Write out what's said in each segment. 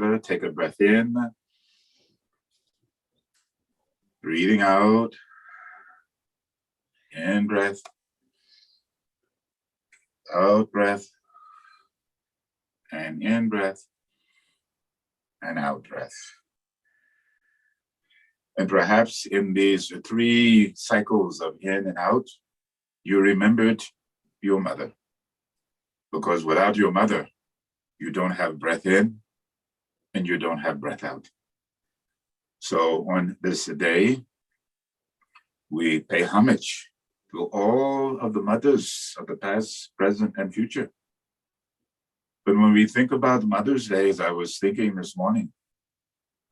together. Take a breath in, breathing out, in breath, out breath, and in breath, and out breath. And perhaps in these 3 cycles of in and out, you remembered your mother. Because without your mother, you don't have breath in and you don't have breath out. So on this day, we pay homage to all of the mothers of the past, present, and future. But when we think about Mother's Day, as I was thinking this morning,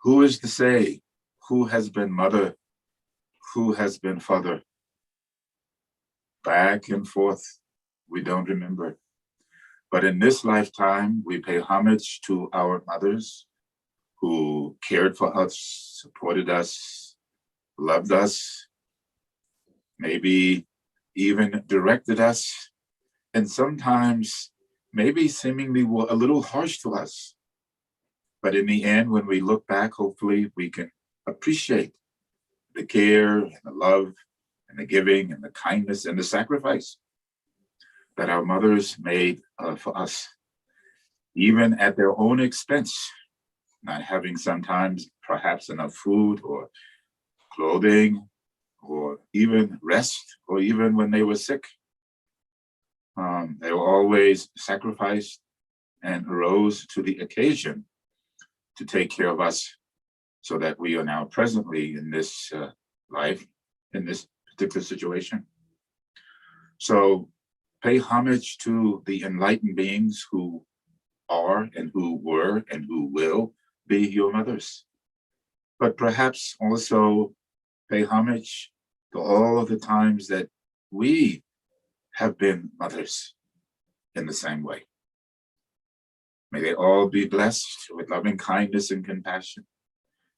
who is to say who has been mother, who has been father? Back and forth, we don't remember. But in this lifetime, we pay homage to our mothers who cared for us, supported us, loved us, maybe even directed us, and sometimes maybe seemingly were a little harsh to us. But in the end, when we look back, hopefully we can appreciate the care and the love and the giving and the kindness and the sacrifice that our mothers made for us, even at their own expense, not having sometimes perhaps enough food or clothing or even rest, or even when they were sick. They were always sacrificed and arose to the occasion to take care of us so that we are now presently in this life, in this particular situation. So pay homage to the enlightened beings who are and who were and who will be your mothers. But perhaps also pay homage to all of the times that we have been mothers in the same way. May they all be blessed with loving kindness and compassion.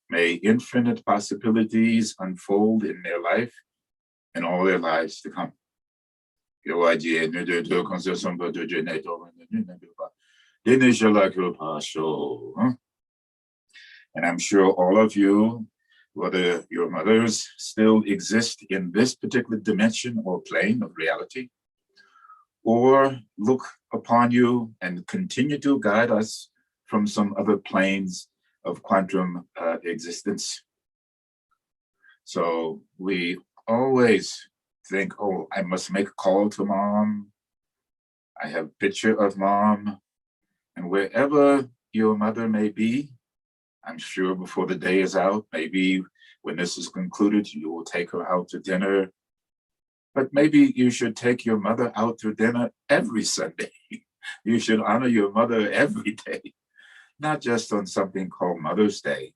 May infinite possibilities unfold in their life and all their lives to come. And I'm sure all of you, whether your mothers still exist in this particular dimension or plane of reality, or look upon you and continue to guide us from some other planes of quantum existence. So we always think, oh, I must make a call to mom. I have a picture of mom. And wherever your mother may be, I'm sure before the day is out, maybe when this is concluded, you will take her out to dinner. But maybe you should take your mother out to dinner every Sunday. You should honor your mother every day, not just on something called Mother's Day,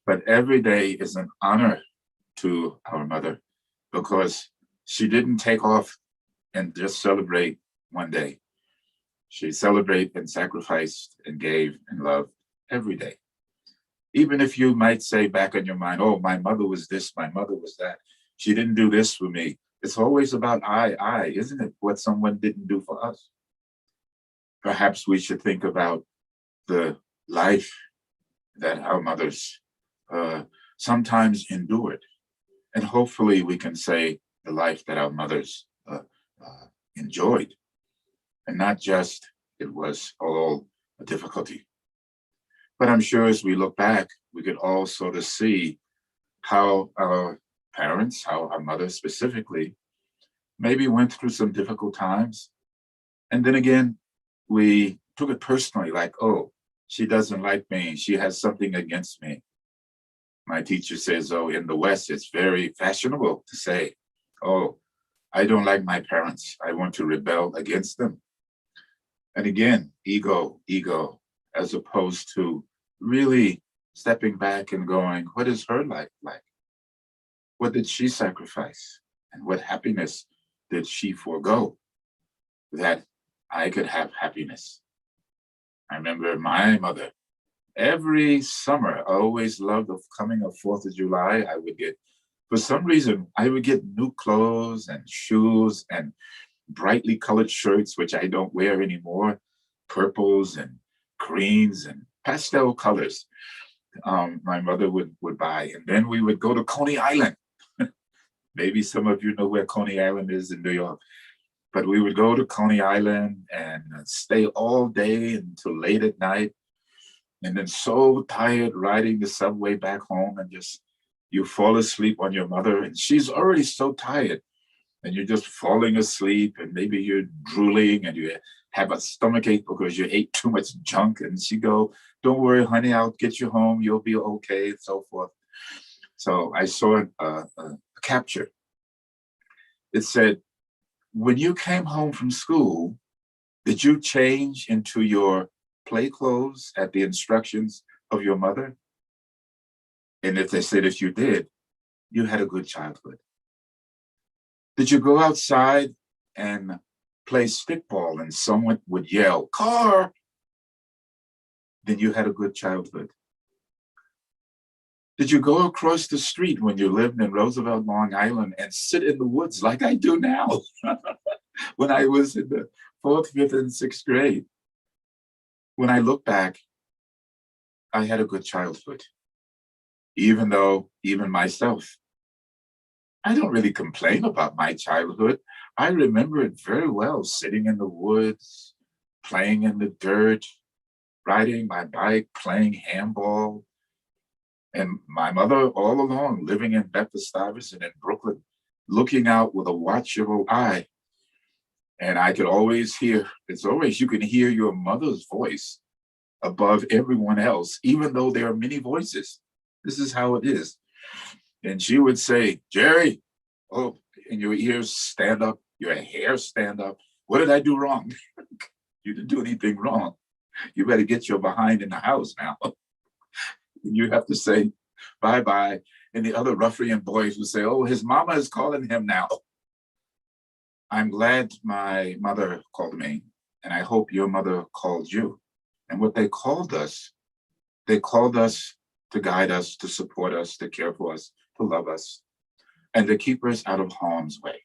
but every day is an honor to our mother, because she didn't take off and just celebrate one day. She celebrated and sacrificed and gave and loved every day. Even if you might say back in your mind, oh, my mother was this, my mother was that. She didn't do this for me. It's always about I, isn't it? What someone didn't do for us. Perhaps we should think about the life that our mothers sometimes endured. And hopefully we can say the life that our mothers enjoyed. And not just it was all a difficulty. But I'm sure as we look back, we could all sort of see how our parents, how our mothers specifically, maybe went through some difficult times. And then again, we took it personally, like, oh, she doesn't like me. She has something against me. My teacher says, oh, in the West, it's very fashionable to say, oh, I don't like my parents. I want to rebel against them. And again, ego, as opposed to really stepping back and going, what is her life like? What did she sacrifice? And what happiness did she forego that I could have happiness? I remember my mother, every summer, I always loved the coming of 4th of July. I would get, for some reason, I would get new clothes and shoes and brightly colored shirts, which I don't wear anymore, purples and greens and pastel colors my mother would buy. And then we would go to Coney Island. Maybe some of you know where Coney Island is in New York. But we would go to Coney Island and stay all day until late at night. And then so tired riding the subway back home, and just you fall asleep on your mother, and she's already so tired, and you're just falling asleep, and maybe you're drooling and you have a stomachache because you ate too much junk. And she go, "Don't worry, honey, I'll get you home. You'll be okay," and so forth. So I saw a capture. It said, "When you came home from school, did you change into your play clothes at the instructions of your mother?" And if they said, if you did, you had a good childhood. Did you go outside and play stickball and someone would yell, "Car"? Then you had a good childhood. Did you go across the street when you lived in Roosevelt, Long Island, and sit in the woods like I do now when I was in the 4th, 5th, and 6th grade? When I look back, I had a good childhood, even though, even myself, I don't really complain about my childhood. I remember it very well, sitting in the woods, playing in the dirt, riding my bike, playing handball. And my mother all along living in Bedford-Stuyvesant in Brooklyn, looking out with a watchful eye. And I could always hear, you can hear your mother's voice above everyone else, even though there are many voices. This is how it is. And she would say, "Jerry," oh, and your ears stand up, your hair stand up. "What did I do wrong?" "You didn't do anything wrong. You better get your behind in the house now." And you have to say bye-bye. And the other ruffian boys would say, "Oh, his mama is calling him now." I'm glad my mother called me, and I hope your mother called you. And what they called us to guide us, to support us, to care for us, to love us, and to keep us out of harm's way.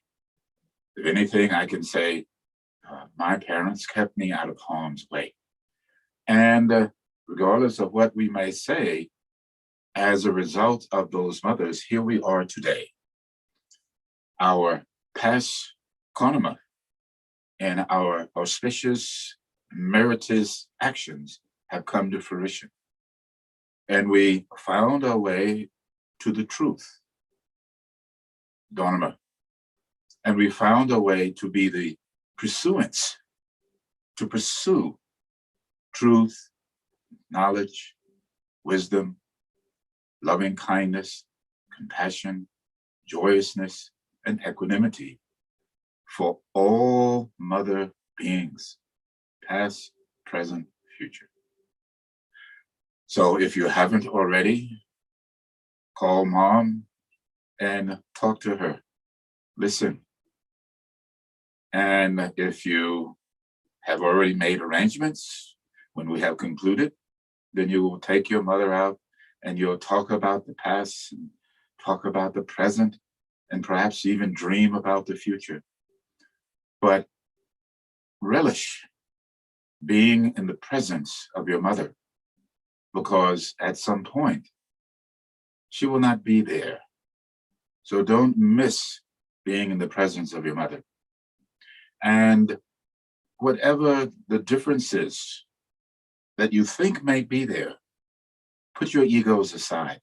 If anything, I can say my parents kept me out of harm's way. And regardless of what we may say, as a result of those mothers, here we are today. Our past karma and our auspicious, meritorious actions have come to fruition. And we found our way to the truth, Dharma. And we found a way to be the pursuants, to pursue truth, knowledge, wisdom, loving kindness, compassion, joyousness, and equanimity for all mother beings, past, present, future. So if you haven't already, call mom and talk to her. Listen. And if you have already made arrangements, when we have concluded, then you will take your mother out and you'll talk about the past and talk about the present and perhaps even dream about the future. But relish being in the presence of your mother, because at some point she will not be there. So don't miss being in the presence of your mother. And whatever the differences that you think may be there, put your egos aside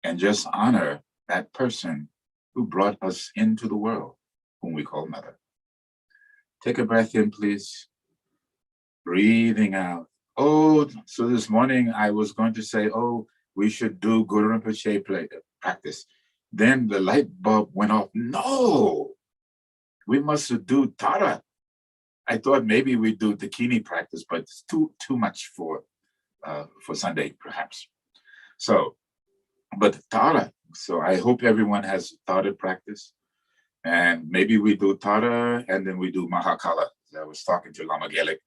and just honor that person who brought us into the world, whom we call mother. Take a breath in, please. Breathing out. Oh, so this morning I was going to say, oh, we should do Guru Rinpoche practice. Then the light bulb went off. No, we must do Tara. I thought maybe we'd do Dakini practice, but it's too much for Sunday, perhaps. So, but Tara. So I hope everyone has Tara practice. And maybe we do Tara and then we do Mahakala. I was talking to Lama Gaelic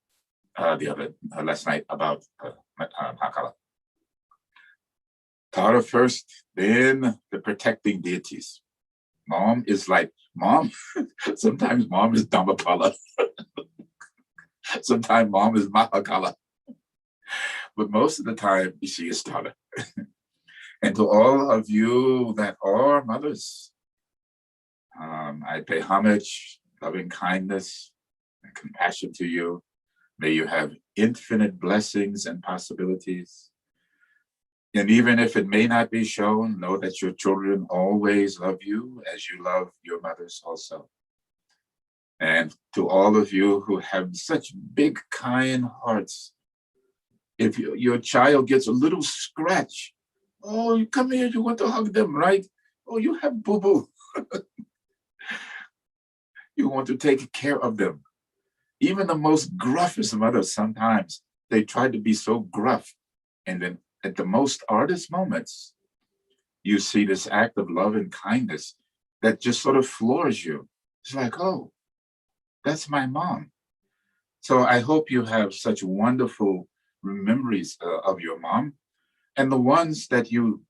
last night about Mahakala. Tara first, then the protecting deities. Mom is like, mom, sometimes mom is Dhammapala. Sometimes mom is Mahakala. but most of the time she is Tara. And to all of you that are mothers, I pay homage, loving kindness, and compassion to you. May you have infinite blessings and possibilities. And even if it may not be shown, know that your children always love you as you love your mothers also. And to all of you who have such big, kind hearts, if your child gets a little scratch, oh, you come here, you want to hug them, right? Oh, you have boo-boo. You want to take care of them. Even the most gruffest mothers, sometimes they try to be so gruff. And then at the most artist moments, you see this act of love and kindness that just sort of floors you. It's like, oh, that's my mom. So I hope you have such wonderful memories of your mom, and the ones that you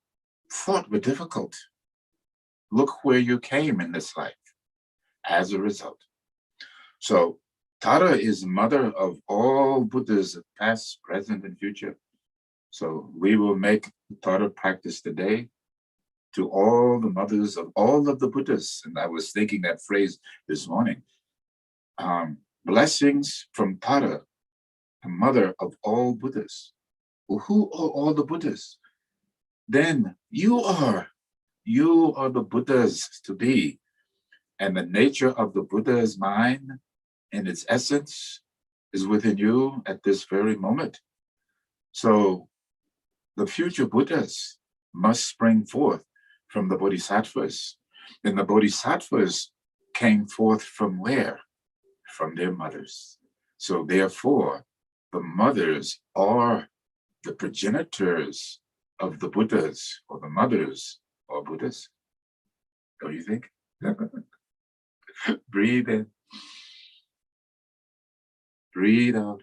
thought were difficult. Look where you came in this life as a result. So Tara is mother of all Buddhas, past, present, and future. So we will make Tara practice today to all the mothers of all of the Buddhas. And I was thinking that phrase this morning. Blessings from Tara, the mother of all Buddhas. Well, who are all the Buddhas? Then you are the Buddhas to be. And the nature of the Buddha's mind and its essence is within you at this very moment. So the future Buddhas must spring forth from the Bodhisattvas. And the Bodhisattvas came forth from where? From their mothers. So therefore, the mothers are the progenitors of the Buddhas, or the mothers are Buddhas. Don't you think? Breathe in. Breathe out.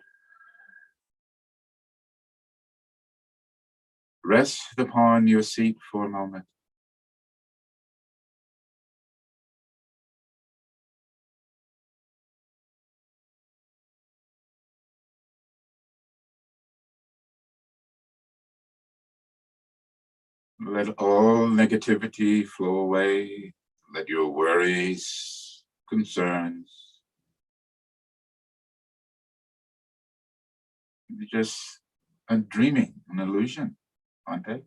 Rest upon your seat for a moment. Let all negativity flow away. Let your worries, concerns, just a dreaming, an illusion, aren't they?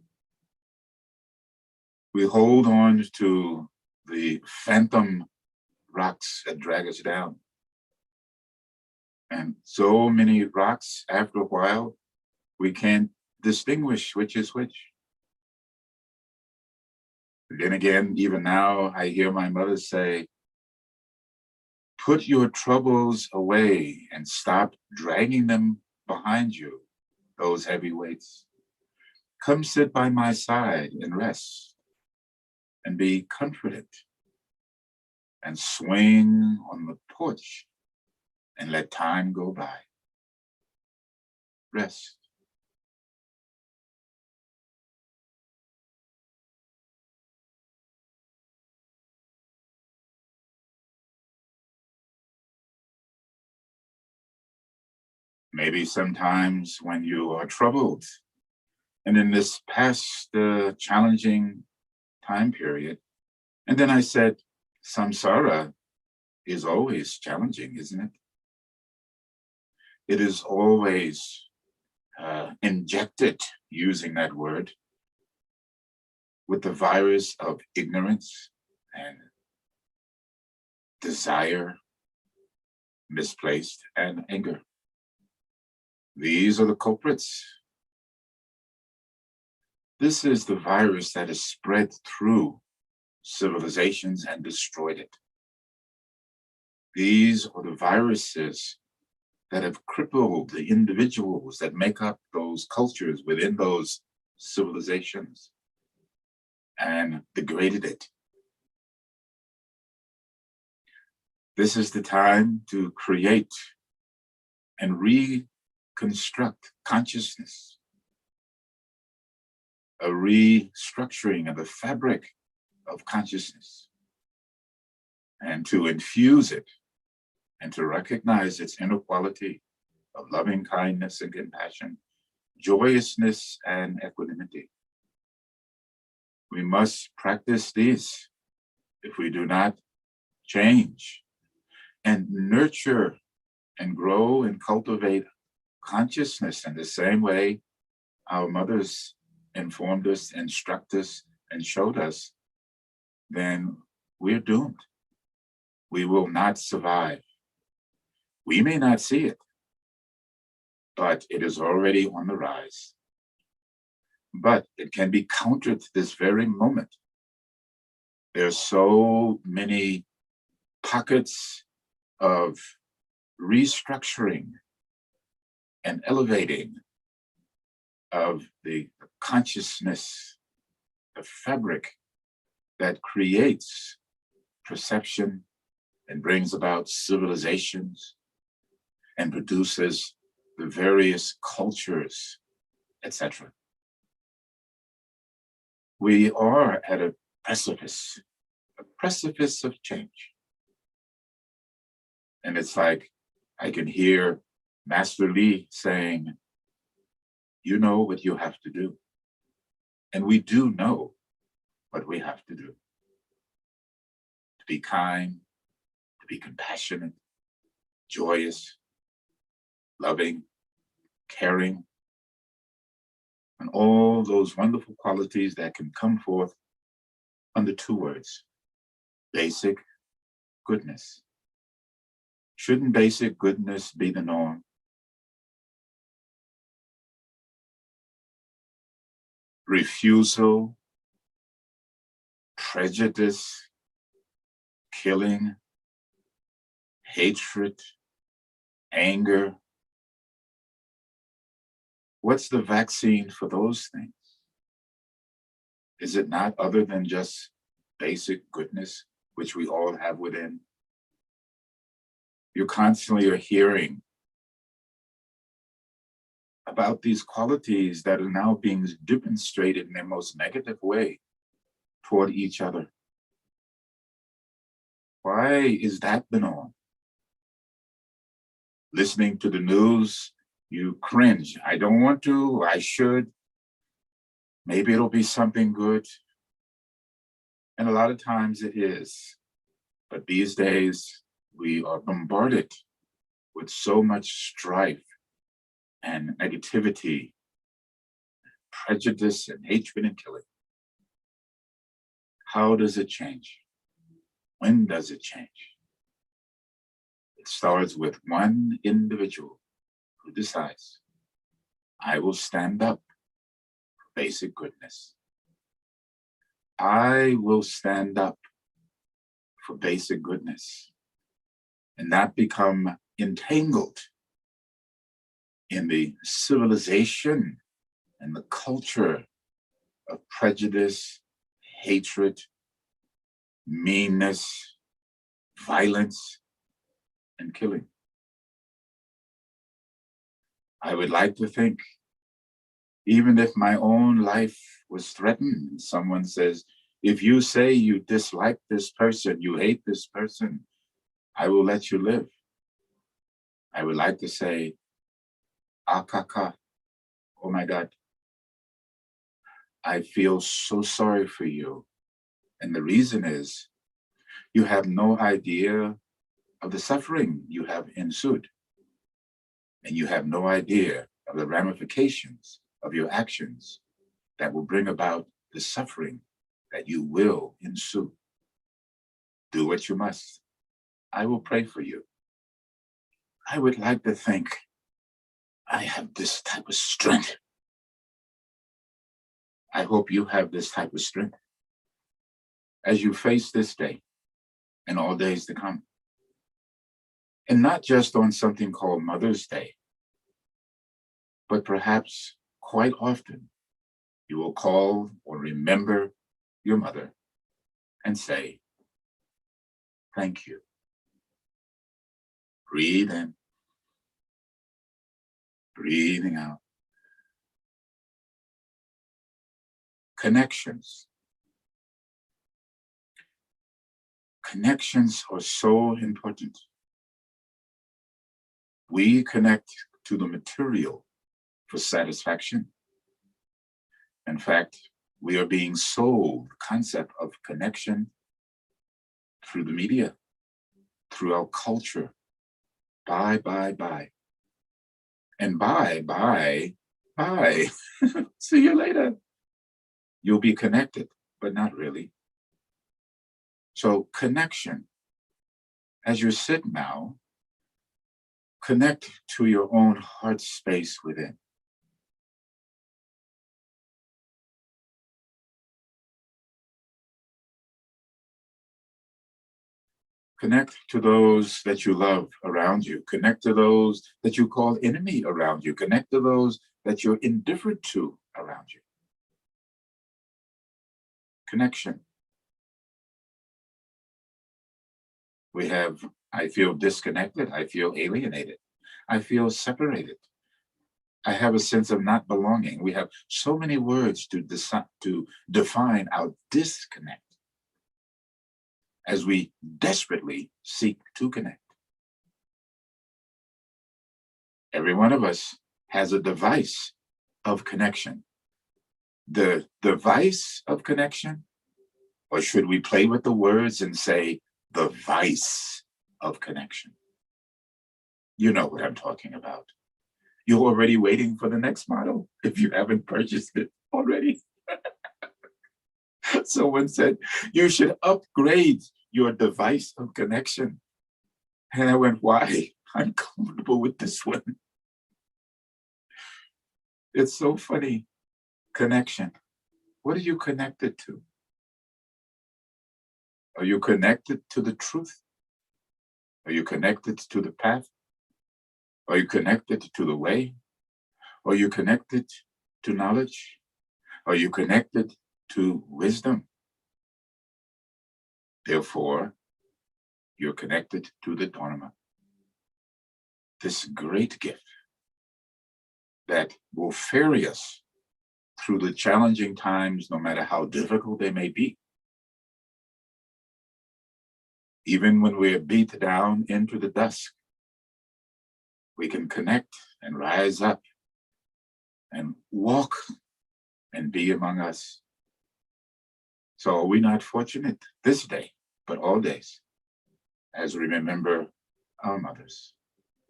We hold on to the phantom rocks that drag us down. And so many rocks, after a while, we can't distinguish which is which. Then again, even now, I hear my mother say, put your troubles away and stop dragging them behind you, those heavy weights. Come sit by my side and rest and be comforted and swing on the porch and let time go by. Rest. Maybe sometimes when you are troubled, and in this past challenging time period, and then I said, samsara is always challenging, isn't it? It is always injected, using that word, with the virus of ignorance and desire, misplaced, and anger. These are the culprits. This is the virus that has spread through civilizations and destroyed it. These are the viruses that have crippled the individuals that make up those cultures within those civilizations and degraded it. This is the time to create and reconstruct consciousness, a restructuring of the fabric of consciousness, and to infuse it and to recognize its inner quality of loving kindness and compassion joyousness and equanimity. We must practice these if we do not change and nurture and grow and cultivate consciousness in the same way our mothers informed us, instructed us, and showed us, then we're doomed. We will not survive. We may not see it, but it is already on the rise. But it can be countered this very moment. There's so many pockets of restructuring and elevating of the consciousness, the fabric that creates perception and brings about civilizations and produces the various cultures, etc. We are at a precipice of change. And it's like I can hear Master Lee saying, you know what you have to do. And we do know what we have to do. To be kind, to be compassionate, joyous, loving, caring, and all those wonderful qualities that can come forth under two words: basic goodness. Shouldn't basic goodness be the norm? Refusal, prejudice, killing, hatred, anger. What's the vaccine for those things? Is it not other than just basic goodness, which we all have within? You constantly are hearing about these qualities that are now being demonstrated in their most negative way toward each other. Why is that the norm? Listening to the news, you cringe. I don't want to, I should. Maybe it'll be something good. And a lot of times it is. But these days, we are bombarded with so much strife and negativity, prejudice and hatred and killing. How does it change? When does it change? It starts with one individual who decides, I will stand up for basic goodness. I will stand up for basic goodness and not become entangled in the civilization and the culture of prejudice, hatred, meanness, violence, and killing. I would like to think, even if my own life was threatened, and someone says, if you say you dislike this person, you hate this person, I will let you live. I would like to say, Akaka, oh my God, I feel so sorry for you. And the reason is, you have no idea of the suffering you have ensued. And you have no idea of the ramifications of your actions that will bring about the suffering that you will ensue. Do what you must. I will pray for you. I would like to think I have this type of strength. I hope you have this type of strength as you face this day and all days to come. And not just on something called Mother's Day, but perhaps quite often you will call or remember your mother and say, thank you. Breathe in, breathing out. Connections. Connections are so important. We connect to the material for satisfaction. In fact, we are being sold the concept of connection through the media, through our culture. Buy. And buy. See you later. You'll be connected, but not really. So connection. As you sit now, connect to your own heart space within. Connect to those that you love around you. Connect to those that you call enemy around you. Connect to those that you're indifferent to around you. Connection. We have, I feel disconnected. I feel alienated. I feel separated. I have a sense of not belonging. We have so many words to define our disconnect as we desperately seek to connect. Every one of us has a device of connection. The device of connection, or should we play with the words and say the vice of connection? You know what I'm talking about. You're already waiting for the next model if you haven't purchased it already. Someone said, you should upgrade your device of connection. And I went, why? I'm comfortable with this one. It's so funny. Connection. What are you connected to? Are you connected to the truth? Are you connected to the path? Are you connected to the way? Are you connected to knowledge? Are you connected to wisdom? Therefore, you're connected to the Dharma. This great gift that will ferry us through the challenging times, no matter how difficult they may be. Even when we're beat down into the dusk, we can connect and rise up and walk and be among us. So are we not fortunate this day, but all days, as we remember our mothers?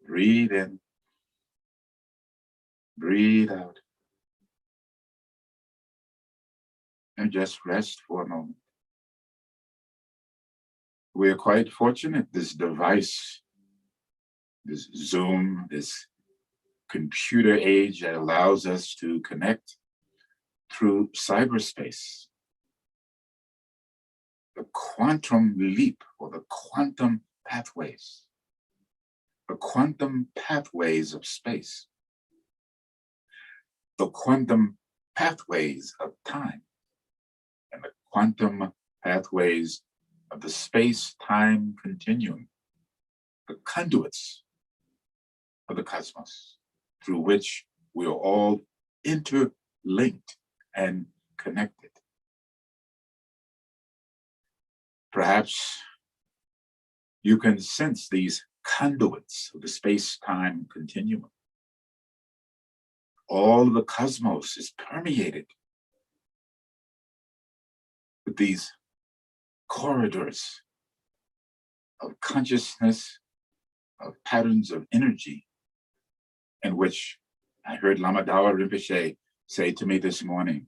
Breathe in, breathe out, and just rest for a moment. We are quite fortunate, this device, this Zoom, this computer age that allows us to connect through cyberspace. The quantum leap, or the quantum pathways. The quantum pathways of space. The quantum pathways of time. And the quantum pathways of the space-time continuum. The conduits of the cosmos, through which we are all interlinked and connected. Perhaps you can sense these conduits of the space-time continuum. All of the cosmos is permeated with these corridors of consciousness, of patterns of energy, in which I heard Lama Rinpoche say to me this morning,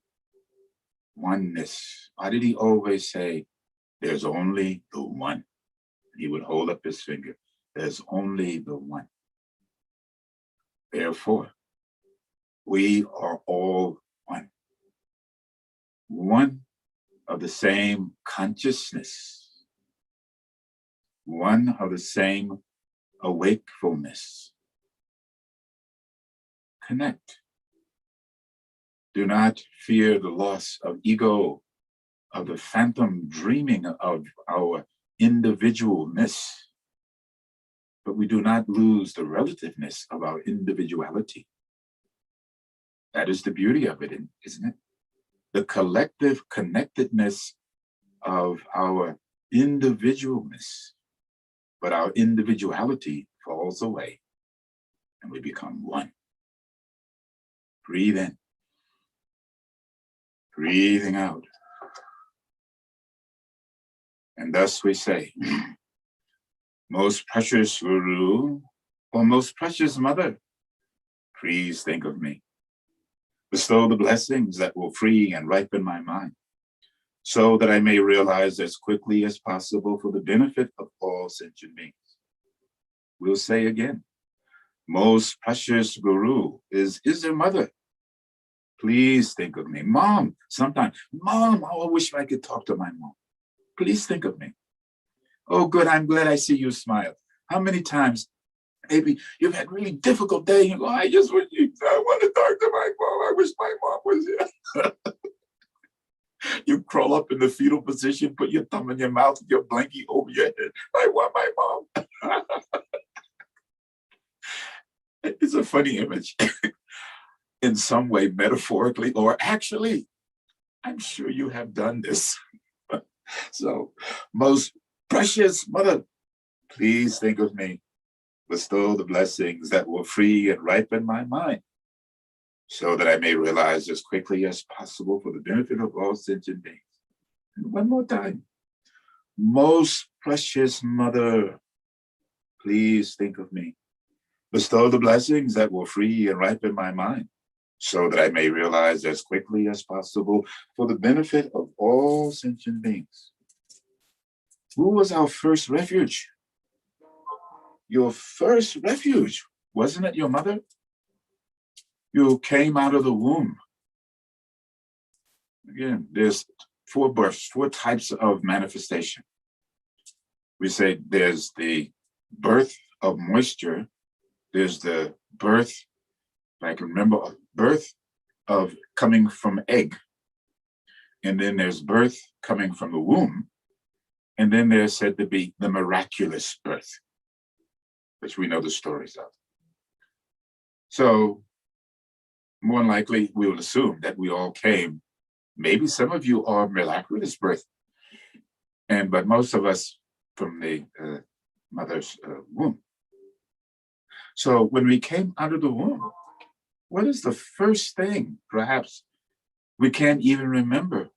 oneness. Why did he always say, there's only the one? He would hold up his finger. There's only the one. Therefore, we are all one. One of the same consciousness. One of the same awakefulness. Connect. Do not fear the loss of ego, of the phantom dreaming of our individualness. But we do not lose the relativeness of our individuality. That is the beauty of it, isn't it? The collective connectedness of our individualness. But our individuality falls away and we become one. Breathe in. Breathing out. And thus we say, most precious Guru, or most precious Mother, please think of me. Bestow the blessings that will free and ripen my mind, so that I may realize as quickly as possible for the benefit of all sentient beings. We'll say again, most precious Guru is their mother. Please think of me. Mom, sometimes, Mom, I wish I could talk to my mom. Please think of me. Oh, good, I'm glad I see you smile. How many times, maybe you've had really difficult day, you go, I want to talk to my mom. I wish my mom was here. You crawl up in the fetal position, put your thumb in your mouth, your blankie over your head. I want my mom. It's a funny image. In some way, metaphorically, or actually, I'm sure you have done this. So, most precious Mother, please think of me. Bestow the blessings that will free and ripen my mind, so that I may realize as quickly as possible for the benefit of all sentient beings. And one more time. Most precious Mother, please think of me. Bestow the blessings that will free and ripen my mind, so that I may realize as quickly as possible for the benefit of all sentient beings. Who was our first refuge? Your first refuge, wasn't it your mother? You came out of the womb. Again, there's 4 births, 4 types of manifestation. We say there's the birth of moisture, there's the birth, if I can remember, birth of coming from egg. And then there's birth coming from the womb. And then there's said to be the miraculous birth, which we know the stories of. So more than likely, we will assume that we all came. Maybe some of you are miraculous birth, but most of us from the mother's womb. So when we came out of the womb, what is the first thing, perhaps, we can't even remember?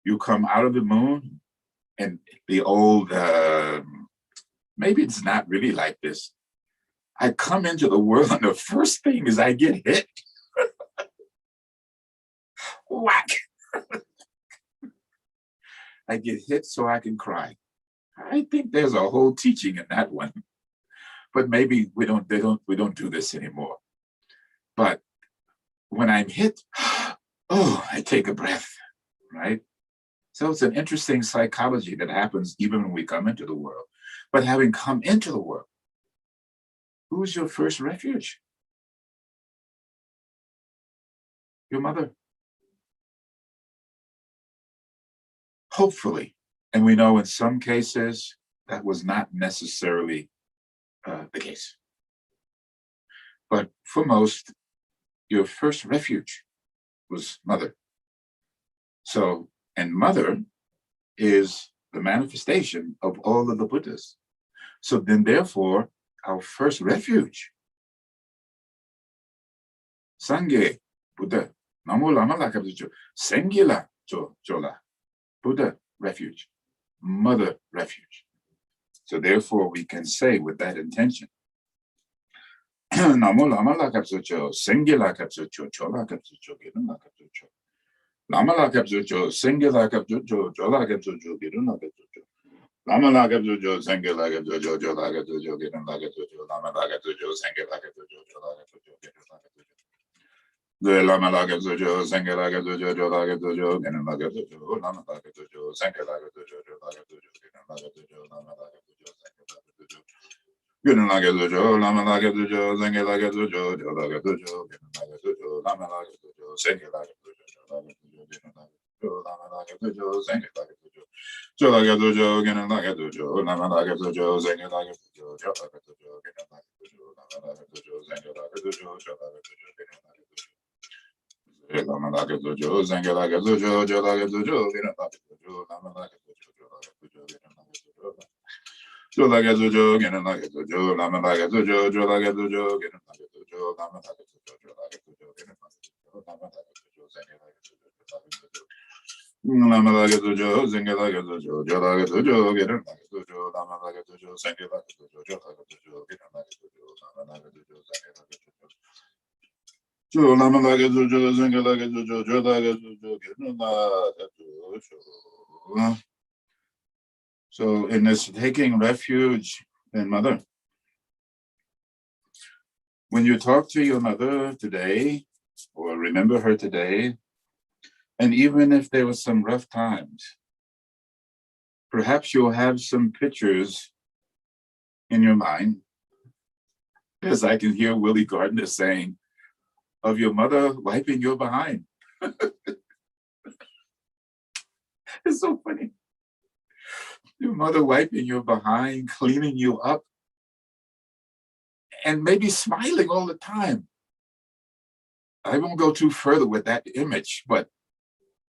You come out of the moon, and the old, maybe it's not really like this. I come into the world, and the first thing is I get hit. Whack! I get hit so I can cry. I think there's a whole teaching in that one, but maybe we don't do this anymore. But when I'm hit, oh, I take a breath, right? So it's an interesting psychology that happens even when we come into the world. But having come into the world, who's your first refuge? Your mother. Hopefully. And we know in some cases that was not necessarily the case. But for most, your first refuge was mother. So, and mother is the manifestation of all of the Buddhas. So then therefore, our first refuge, Sangye, Buddha, Namo Lama Lakabzucho, Sengila Jola, Buddha refuge, mother refuge. So therefore we can say with that intention, Namo Lama Lakabzucho, Sengila Kabzucho, Chola Kabzucho, Giruna Kabzucho. Lama Lakabzucho, Sengila Kabzucho, Chola Kabzucho, Giruna Kabzucho. Lama Lakabzucho, Sengila Kabzucho, Chola Kabzucho, Giruna Kabzucho, Lama Lakabzucho, Sengila Kabzucho, Chola Kabzucho, Giruna Kabzucho. The Lama Lakabzucho, Sengila Kabzucho, Chola Kabzucho, Giruna Kabzucho, Lama Lakabzucho, Sengila Kabzucho, Chola Kabzucho, Giruna Kabzucho, Lama Lakabzucho, Sengila Kabzucho. Giruna Kabzucho, Lama Lakabzucho, Sengila Kabzucho, Chola Kabzucho, Giruna Kabzucho, Lama Lakabzucho, Sengila Kabzucho, Chola Kabzucho, Giruna Kabzucho, Lama Lakabzucho, Sengila Kabzucho. Chola Kabzucho, Giruna Kabzucho, Lama Lakabzucho, Sengila Kabzucho, Chola Kabzucho, Giruna Kabzucho, Lama Lakabzucho, Sengila Kabzucho, Chola Kabzucho, Giruna Kabzucho. Lama Lakabzucho, Sengila Kabzucho, Chola Kabzucho, Giruna Kabzucho, Lama Lakabzucho, Chola Kabzucho, Giruna Kabzucho. Chola Kabzucho, Giruna Kabzucho, Lama Lakabzucho, Chola Kabzucho, Giruna Kabzucho, Lama Lakabzucho, Chola Kabzucho, So in this taking refuge in Mother, when you talk to your mother today, or remember her today, and even if there were some rough times, perhaps you'll have some pictures in your mind, as I can hear Willie Gardner saying, of your mother wiping your behind. It's so funny. Your mother wiping your behind, cleaning you up, and maybe smiling all the time. I won't go too further with that image, but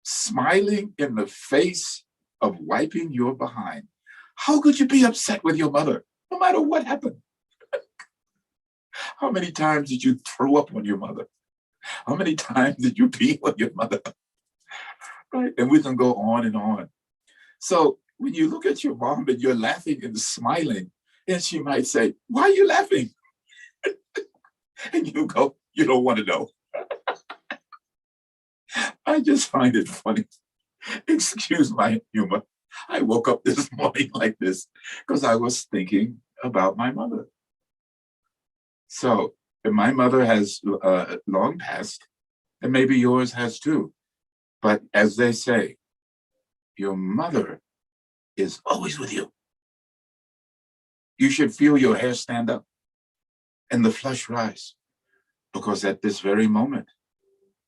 smiling in the face of wiping your behind. How could you be upset with your mother, no matter what happened? How many times did you throw up on your mother? How many times did you pee on your mother? Right? And we can go on and on. So when you look at your mom and you're laughing and smiling, and she might say, "Why are you laughing?" And you go, "You don't want to know." I just find it funny. Excuse my humor. I woke up this morning like this because I was thinking about my mother. So my mother has long passed, and maybe yours has too. But as they say, your mother is always with you. You should feel your hair stand up and the flush rise, because at this very moment,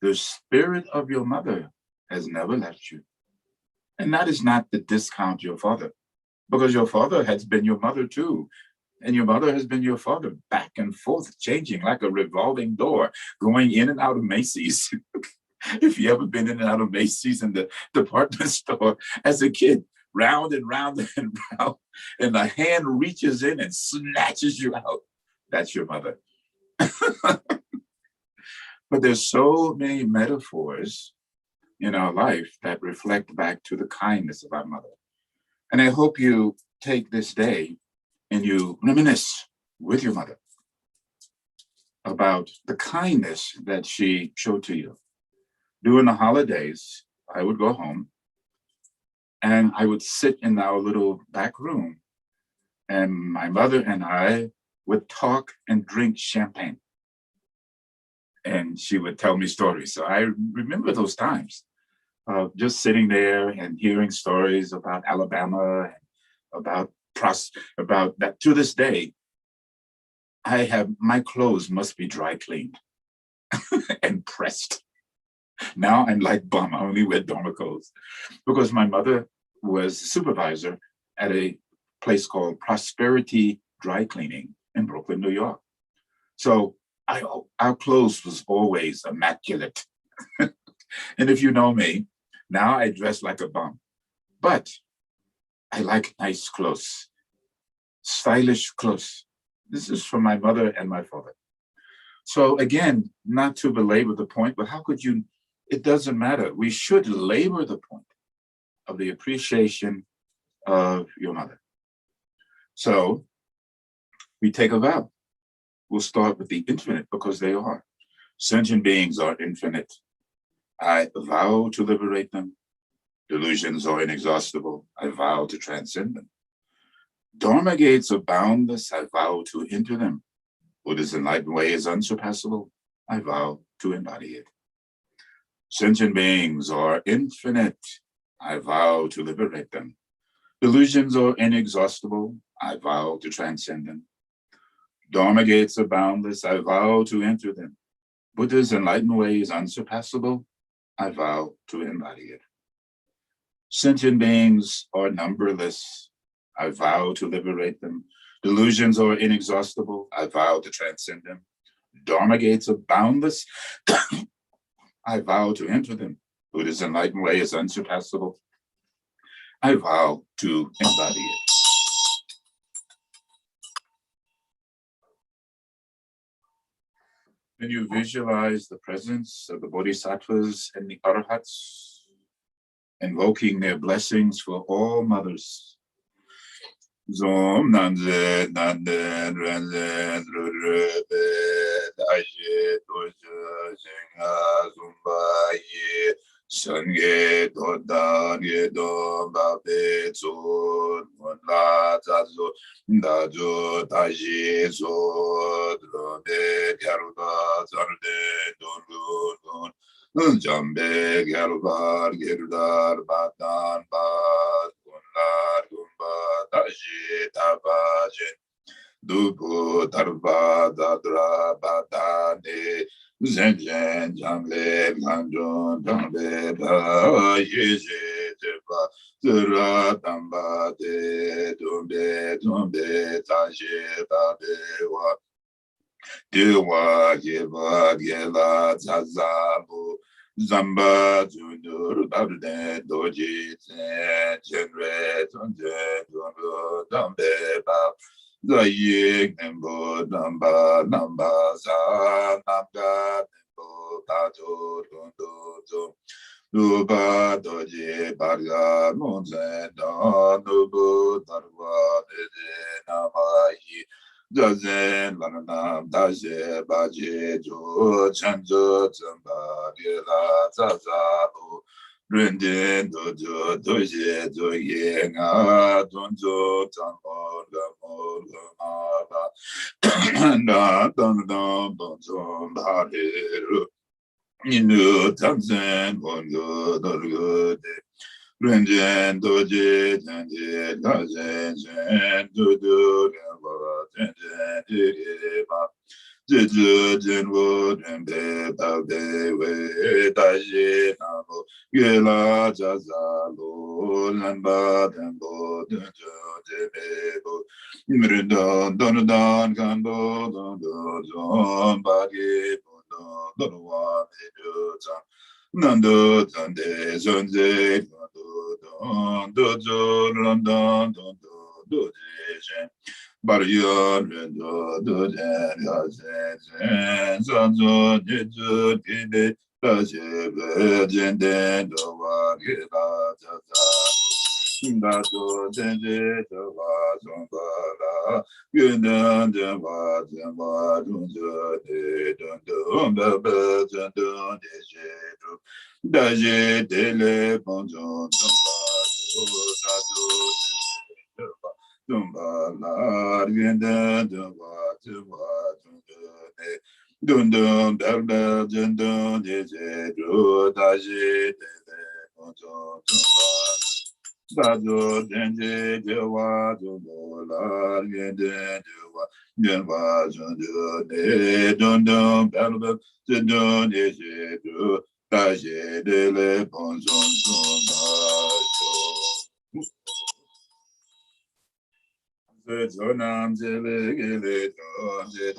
the spirit of your mother has never left you. And that is not to discount your father, because your father has been your mother too. And your mother has been your father, back and forth, changing like a revolving door, going in and out of Macy's. If you ever been in and out of Macy's in the department store as a kid, round and round and round, and the hand reaches in and snatches you out. That's your mother. But there's so many metaphors in our life that reflect back to the kindness of our mother. And I hope you take this day and you reminisce with your mother about the kindness that she showed to you. During the holidays, I would go home and I would sit in our little back room, and my mother and I would talk and drink champagne. And she would tell me stories. So I remember those times of just sitting there and hearing stories about Alabama, and about that. To this day, my clothes must be dry cleaned and pressed. Now I'm like bum, I only wear Dharma clothes, because my mother was supervisor at a place called Prosperity Dry Cleaning in Brooklyn, New York. So our clothes was always immaculate. And if you know me, now I dress like a bum, but I like nice clothes, stylish clothes. This is from my mother and my father. So again, not to belabor the point, but how could you, it doesn't matter. We should labor the point of the appreciation of your mother. So we take a vow. We'll start with the infinite, because they are. Sentient beings are infinite. I vow to liberate them. Delusions are inexhaustible. I vow to transcend them. Dharma gates are boundless. I vow to enter them. Buddha's enlightened way is unsurpassable. I vow to embody it. Sentient beings are infinite. I vow to liberate them. Delusions are inexhaustible. I vow to transcend them. Dharma gates are boundless. I vow to enter them. Buddha's enlightened way is unsurpassable. I vow to embody it. Sentient beings are numberless. I vow to liberate them. Delusions are inexhaustible. I vow to transcend them. Dharma gates are boundless. I vow to enter them. Buddha's enlightened way is unsurpassable. I vow to embody it. When you visualize the presence of the bodhisattvas and the arhats, invoking their blessings for all mothers. Zom nanze nanden renze drurbe daje doja jenga zumba ye shange dodan ye do babe zo la zazo dajo daji zo drobe garuda zarde don Jambe Galvar Girdar Batan Bad Gunlar Gumba Daji Tabajin Dubu Darba Dadra Badane Zenjen Jamle Ganjon Jambe Ba Yeje Deba Zura Damba De Dumbe Dumbe Taji Babewa Dewa Yeva Gela Zazabu Zamba Junur Babde Doji Genre Tunde Dambe Bab Zayik Nembo Namba Namba Za Namba Nembo Tato Tundu Nuba Doji Barga Nunze Nubu Darwa Dede Namayi Zazen Lanam Daje Baje Jo Chanjo Zamba Gila Zazabu Rindin Dojo Doje Doye Nga Donjo Tango Lamo Lamaba Na Don Don Bonzo Badiru Inu Tanzen Bongo Dorje Rinpoche Dorje Tanje Gajen Jen Dudu Gamba Tanje Ma Jeju Jenwo Rembe Balde We Daji Namo Gela Jazalo Lamba Dembo Dunjo Jebebo Mridon Donudan Gando Dondo Zon Bagi Bondo Donwa Meduza Nando Tande Zonze Dojo London Dojo Barrier Dojo Yazen Zanzo Jeju Tibe Daje Jende Dowa Gila Jaza Dajo Jende Dowa Zombala Yunan Jamba Jamba Dunjo De Dondo Baba Jando Dejedu Daje Dele Bonjon Dumba La Rienda Dumba Dumba Dundum Belbel Jundum Dejedu Daje Dele Bonjon Dajo Denje Dewa Dumbola Rienda Dewa Genwa Jundu De Dundum Belbel Jundum Dejedu Daje Dele Bonjon Zonam Jele Gele Don Je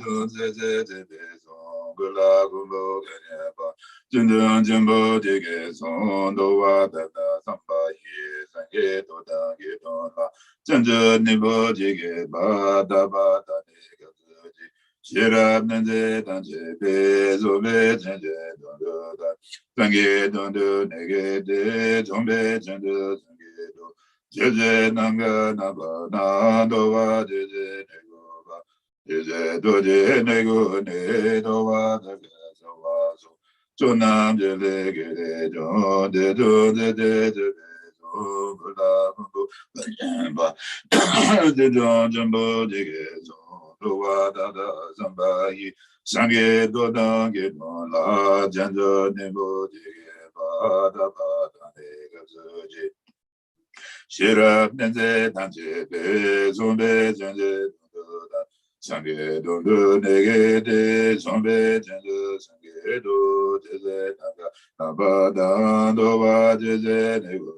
Gula Gumbo Ganyaba Jundun Jumbo Dige Son Dowa Dada Samba Ye Sange Doda Gidona Junju Nibo Dige Bada Bada Dige Zuji Shirab Nanje Danje Bezo Be Janje Dondo Sange Dondo Nege De Jombe Jandu Sange Do Jeje Nanga Naba Nandowa Jeje Negoba Jeje Doje Nego Ne Dowa Daga Chonam Jele Gele Jon De Do De De De Do Bula Bumbu Bajamba De Don Jumbo Jige Zon Dowa Dada Zambayi Sange Dodan Gidon La Janjo Nebo Jige Bada Bada Nega Zuji Shirab Nenze Tanje Be Zombe Janje Doda Sange Dondo Nege De Zombe Janje Sange Do Jeze Naga Nabada Dowa Jeze Nego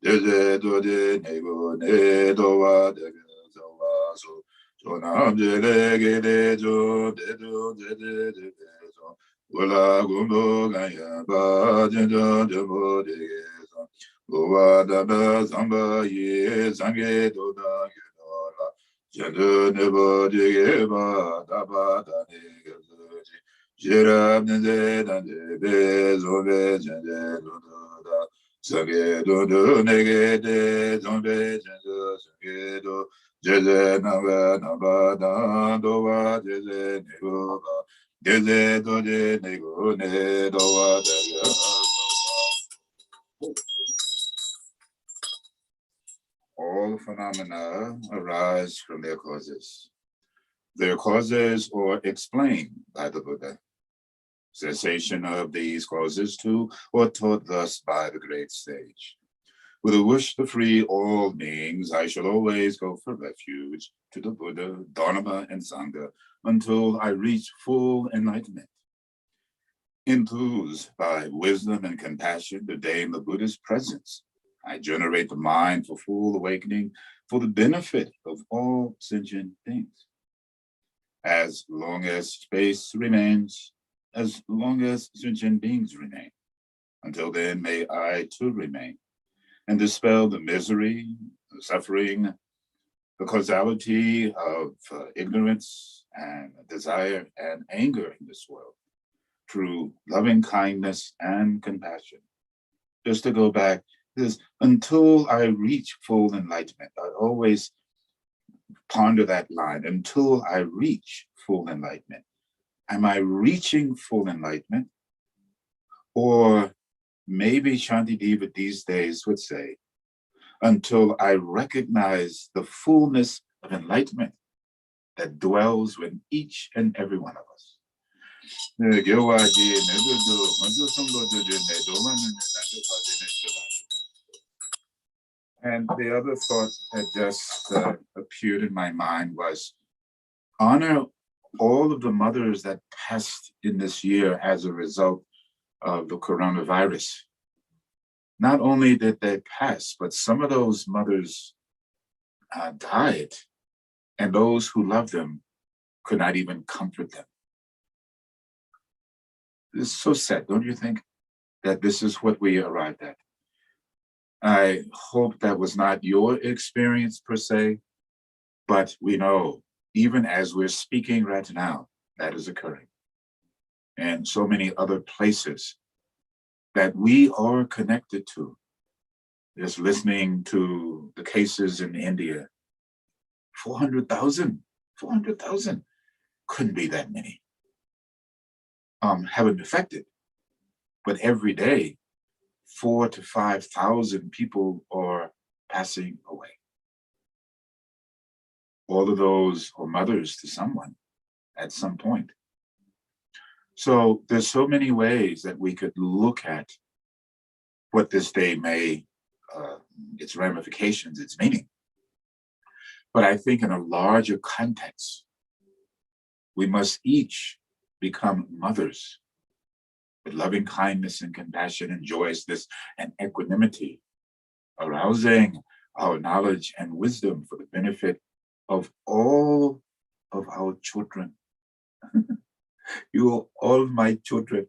Jeze Doje Nego Ne Dowa Dege Zowa So Jonam Jele Gede Jo Dedo Jede Jede So Wala Gumbo Ganya Ba Jenjo Jumbo Dege Gowa Dada Zamba Ye Zange Doda Gedola Jadu Nebo Jigeba Daba Dani Gazuji Jirab nende dande de zobe jende dodo sage dodo nege de zobe jende sage do jeze nava nava da dowa jeze nego jeze doje nego ne dowa jeze. All phenomena arise from their causes. Their causes are explained by the Buddha. Cessation of these causes too, or taught thus by the great sage. With a wish to free all beings, I shall always go for refuge to the Buddha, Dharma, and Sangha until I reach full enlightenment. Enthused by wisdom and compassion to deign the Buddha's presence, I generate the mind for full awakening for the benefit of all sentient beings. As long as space remains, as long as sentient beings remain, until then may I too remain and dispel the misery, the suffering, the causality of ignorance and desire and anger in this world through loving kindness and compassion. Just to go back, this until I reach full enlightenment, I always ponder that line, until I reach full enlightenment. Am I reaching full enlightenment? Or maybe Shantideva these days would say, until I recognize the fullness of enlightenment that dwells within each and every one of us. And the other thought that just appeared in my mind was honor all of the mothers that passed in this year as a result of the coronavirus. Not only did they pass, but some of those mothers died, and those who loved them could not even comfort them. It's so sad, don't you think, that this is what we arrived at? I hope that was not your experience per se, but we know, even as we're speaking right now, that is occurring. And so many other places that we are connected to. Just listening to the cases in India, 400,000 couldn't be that many. Haven't affected, but every day, 4,000 to 5,000 people are passing away. All of those are mothers to someone at some point. So there's so many ways that we could look at what this day may, its ramifications, its meaning. But I think in a larger context, we must each become mothers with loving kindness and compassion and joyousness and equanimity, arousing our knowledge and wisdom for the benefit of all of our children. You are all my children.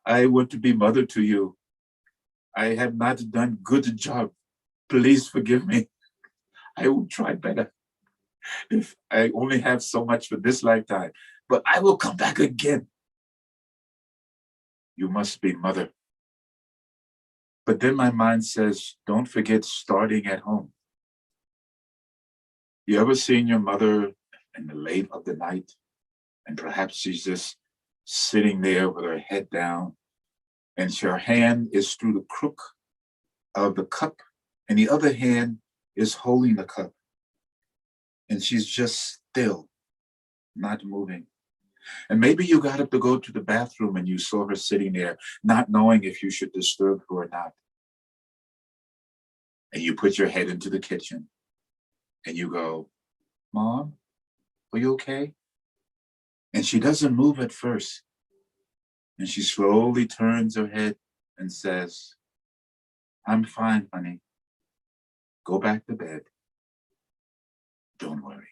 I want to be mother to you. I have not done good job. Please forgive me. I will try better. If I only have so much for this lifetime, but I will come back again. You must be mother. But then my mind says, don't forget starting at home. You ever seen your mother in the late of the night, and perhaps she's just sitting there with her head down, and her hand is through the crook of the cup, and the other hand is holding the cup, and she's just still, not moving. And maybe you got up to go to the bathroom and you saw her sitting there, not knowing if you should disturb her or not. And you put your head into the kitchen and you go, Mom, are you okay? And she doesn't move at first. And she slowly turns her head and says, I'm fine, honey. Go back to bed. Don't worry.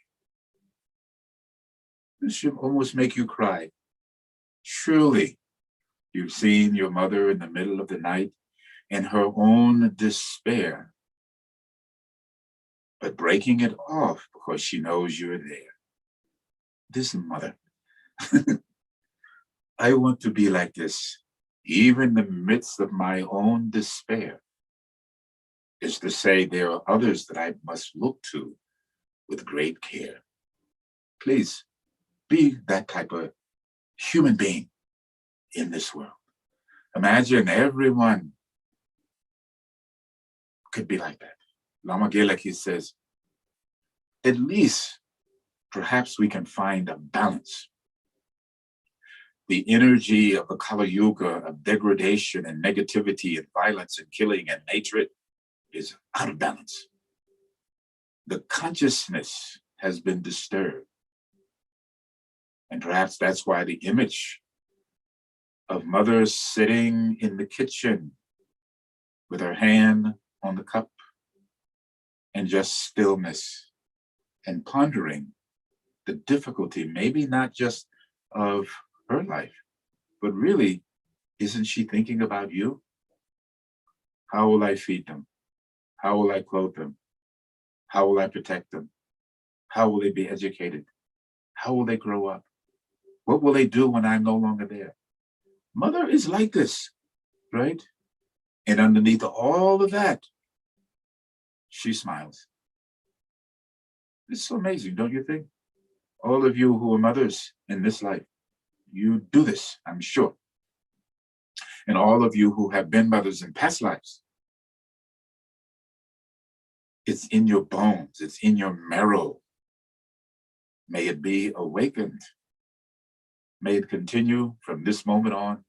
This should almost make you cry. Surely you've seen your mother in the middle of the night in her own despair, but breaking it off because she knows you're there. This mother. I want to be like this, even in the midst of my own despair, is to say there are others that I must look to with great care. Please be that type of human being in this world. Imagine everyone could be like that. Lama Gelek, he says, at least perhaps we can find a balance. The energy of the Kali Yuga of degradation and negativity and violence and killing and hatred is out of balance. The consciousness has been disturbed. And perhaps that's why the image of mother sitting in the kitchen with her hand on the cup and just stillness and pondering the difficulty, maybe not just of her life, but really, isn't she thinking about you? How will I feed them? How will I clothe them? How will I protect them? How will they be educated? How will they grow up? What will they do when I'm no longer there? Mother is like this, right? And underneath all of that, she smiles. It's so amazing, don't you think? All of you who are mothers in this life, you do this, I'm sure. And all of you who have been mothers in past lives, it's in your bones, it's in your marrow. May it be awakened. May it continue from this moment on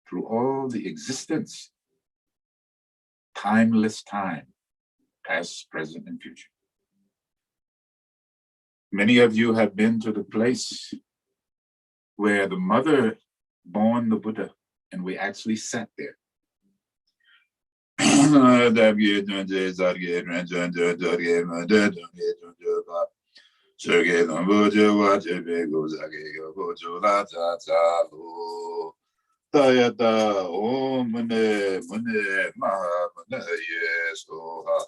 through all the existence, timeless time, past, present, and future. Many of you have been to the place where the mother born the Buddha, and we actually sat there. Tayata omene mene maha mene yesua.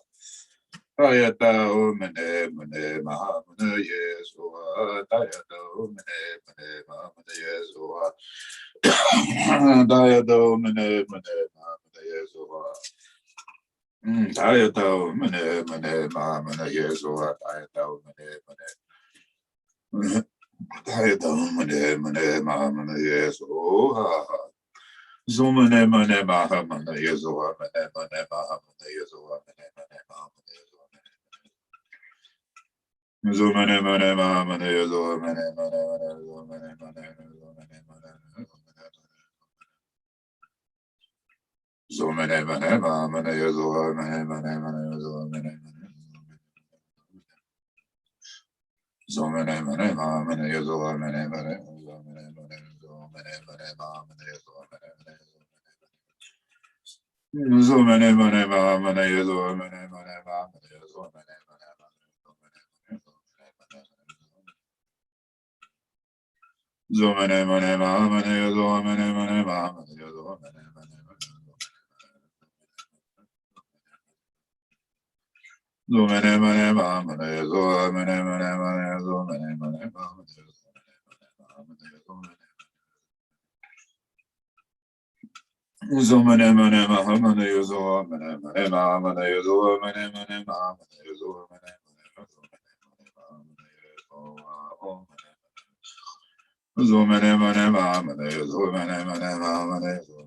Tayata omene mene maha mene yesua. Tayata omene mene maha mene yesua. Tayata omene mene maha mene yesua. Tayata omene mene. Tayata omene mene maha mene yesua. Zumane mane maha mene yesua. Mene mane maha mene yesua. Mene mane maha mene yesua. Zumane mane maha mane yesua. Mane mane mane zumane mane zumane mane. Zumane mane maha mane yesua. Mane mane mane yesua. Mane mane. Zumane mane maha mane yesua. Mane mane zumane mane zumane mane maha mane yesua. Mane mane. Zumane mane maha mane yesua. Mane mane maha mane yesua. Mane mane. Zomane mane maha mane yesua. Mane mane maha mane yesua. Mane mane. Zumane mane maha mane yesua. Mane mane mane yesua. Mane mane maha mane yesua. Zumane mane maha mane yesua. Mane mane maha mane yesua. Mane mane maha mane yesua. Mane mane maha mane yesua. Zumane mane maha mane yesua. Mane mane maha mane yesua.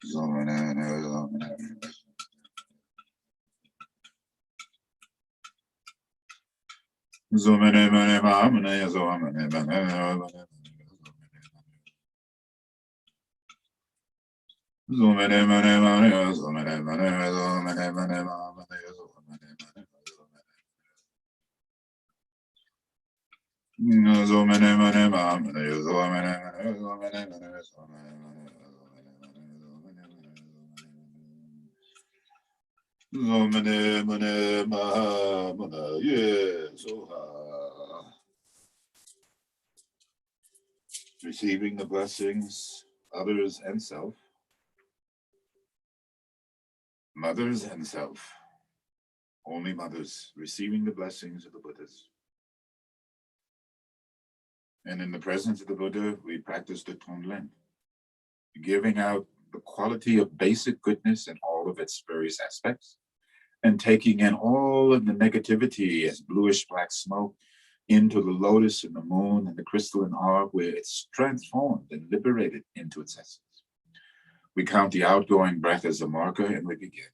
Zumane Zumane mane maha mane yesua. Mane mane. Zumane mane mane yesua. Mane mane zumane mane maha mane yesua. Mane mane. Zumane mane maha mane yesua. Mane mane zumane mane yesua. Mane mane. Zumane mane maha mane yesua. Receiving the blessings, others and self, mothers and self, only mothers receiving the blessings of the Buddhas. And in the presence of the Buddha, we practice the Tonglen, giving out the quality of basic goodness in all of its various aspects, and taking in all of the negativity as bluish black smoke into the lotus and the moon and the crystalline orb, where it's transformed and liberated into its essence. We count the outgoing breath as a marker, and we begin.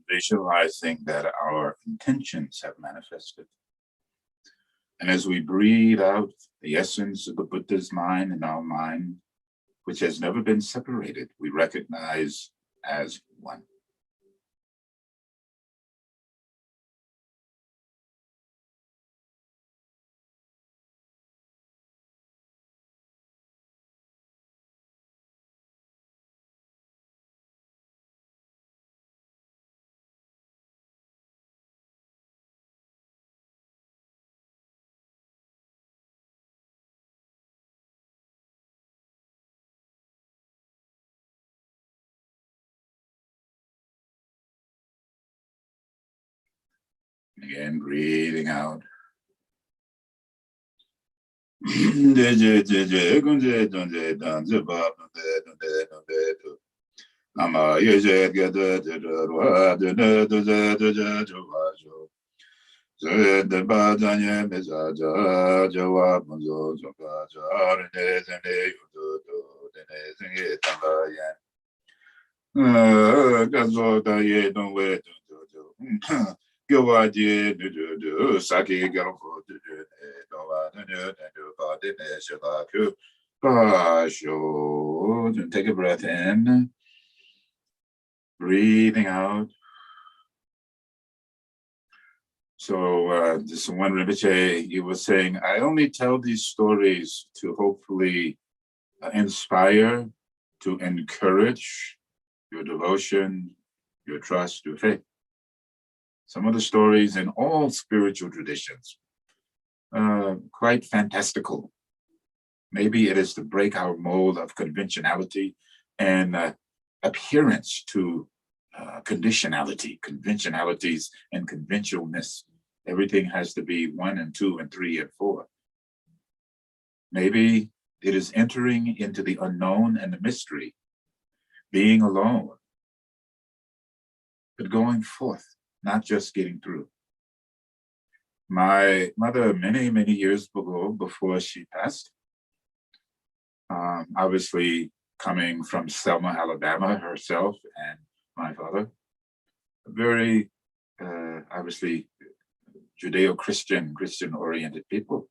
Visualizing that our intentions have manifested. And as we breathe out the essence of the Buddha's mind in our mind, which has never been separated, we recognize as one. Again, breathing out. Lama take a breath in. breathing out. So this one Rinpoche, he was saying, I only tell these stories to hopefully inspire, to encourage your devotion, your trust, your faith. Some of the stories in all spiritual traditions, quite fantastical. Maybe it is to break our mold of conventionality and adherence to conventionalities and conventionalness. Everything has to be 1 and 2 and 3 and 4. Maybe it is entering into the unknown and the mystery, being alone, but going forth, not just getting through. My mother, many, many years ago, before she passed, obviously coming from Selma, Alabama herself, and my father, very obviously Judeo-Christian, Christian-oriented people.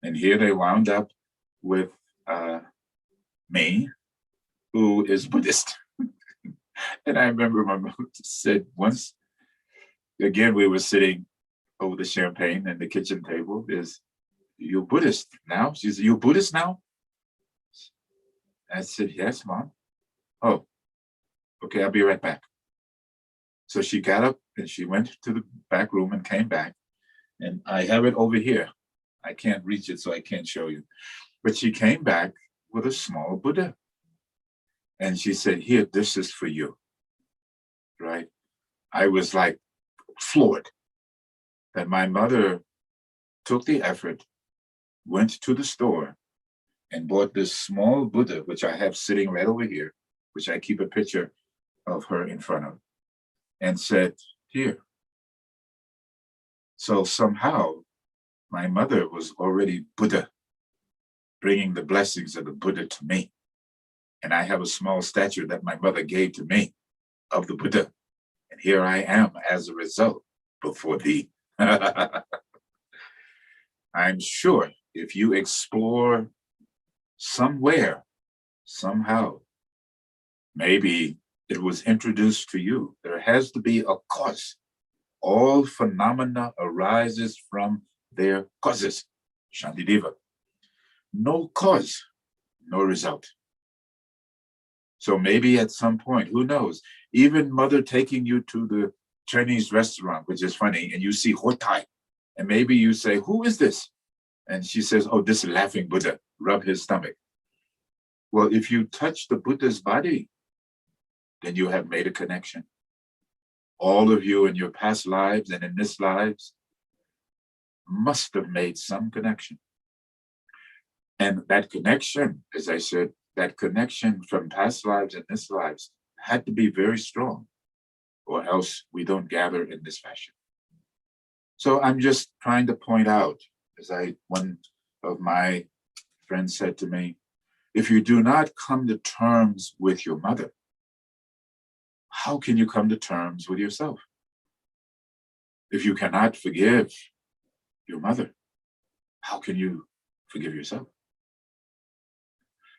And here they wound up with me, who is Buddhist. And I remember my mother said once, again, we were sitting over the champagne and the kitchen table, is, you're Buddhist now? She said, you're Buddhist now? I said, yes, Mom. Oh, okay, I'll be right back. So she got up and she went to the back room and came back. And I have it over here. I can't reach it, so I can't show you. But she came back with a small Buddha. And she said, here, this is for you, right? I was like floored that my mother took the effort, went to the store and bought this small Buddha, which I have sitting right over here, which I keep a picture of her in front of, and said, here. So somehow my mother was already Buddha, bringing the blessings of the Buddha to me. And I have a small statue that my mother gave to me of the Buddha. And here I am as a result before thee. I'm sure if you explore somewhere, somehow, maybe it was introduced to you. There has to be a cause. All phenomena arises from their causes. Shantideva. No cause, no result. So maybe at some point, who knows, even mother taking you to the Chinese restaurant, which is funny, and you see Hotai, and maybe you say, who is this? And she says, oh, this laughing Buddha, rub his stomach. Well, if you touch the Buddha's body, then you have made a connection. All of you in your past lives and in this lives must have made some connection. And that connection, as I said, that connection from past lives and this lives had to be very strong, or else we don't gather in this fashion. So I'm just trying to point out, as one of my friends said to me, if you do not come to terms with your mother, how can you come to terms with yourself? If you cannot forgive your mother, how can you forgive yourself?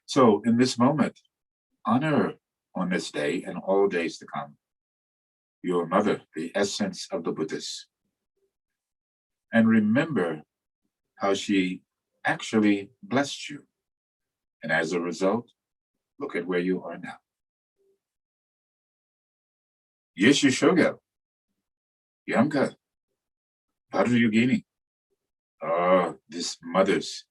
So in this moment, honor on this day and all days to come, your mother, the essence of the Buddhas. And remember how she actually blessed you. And as a result, look at where you are now. Yeshu Shogel, Yamka, Padre Yogini. Oh, these mothers,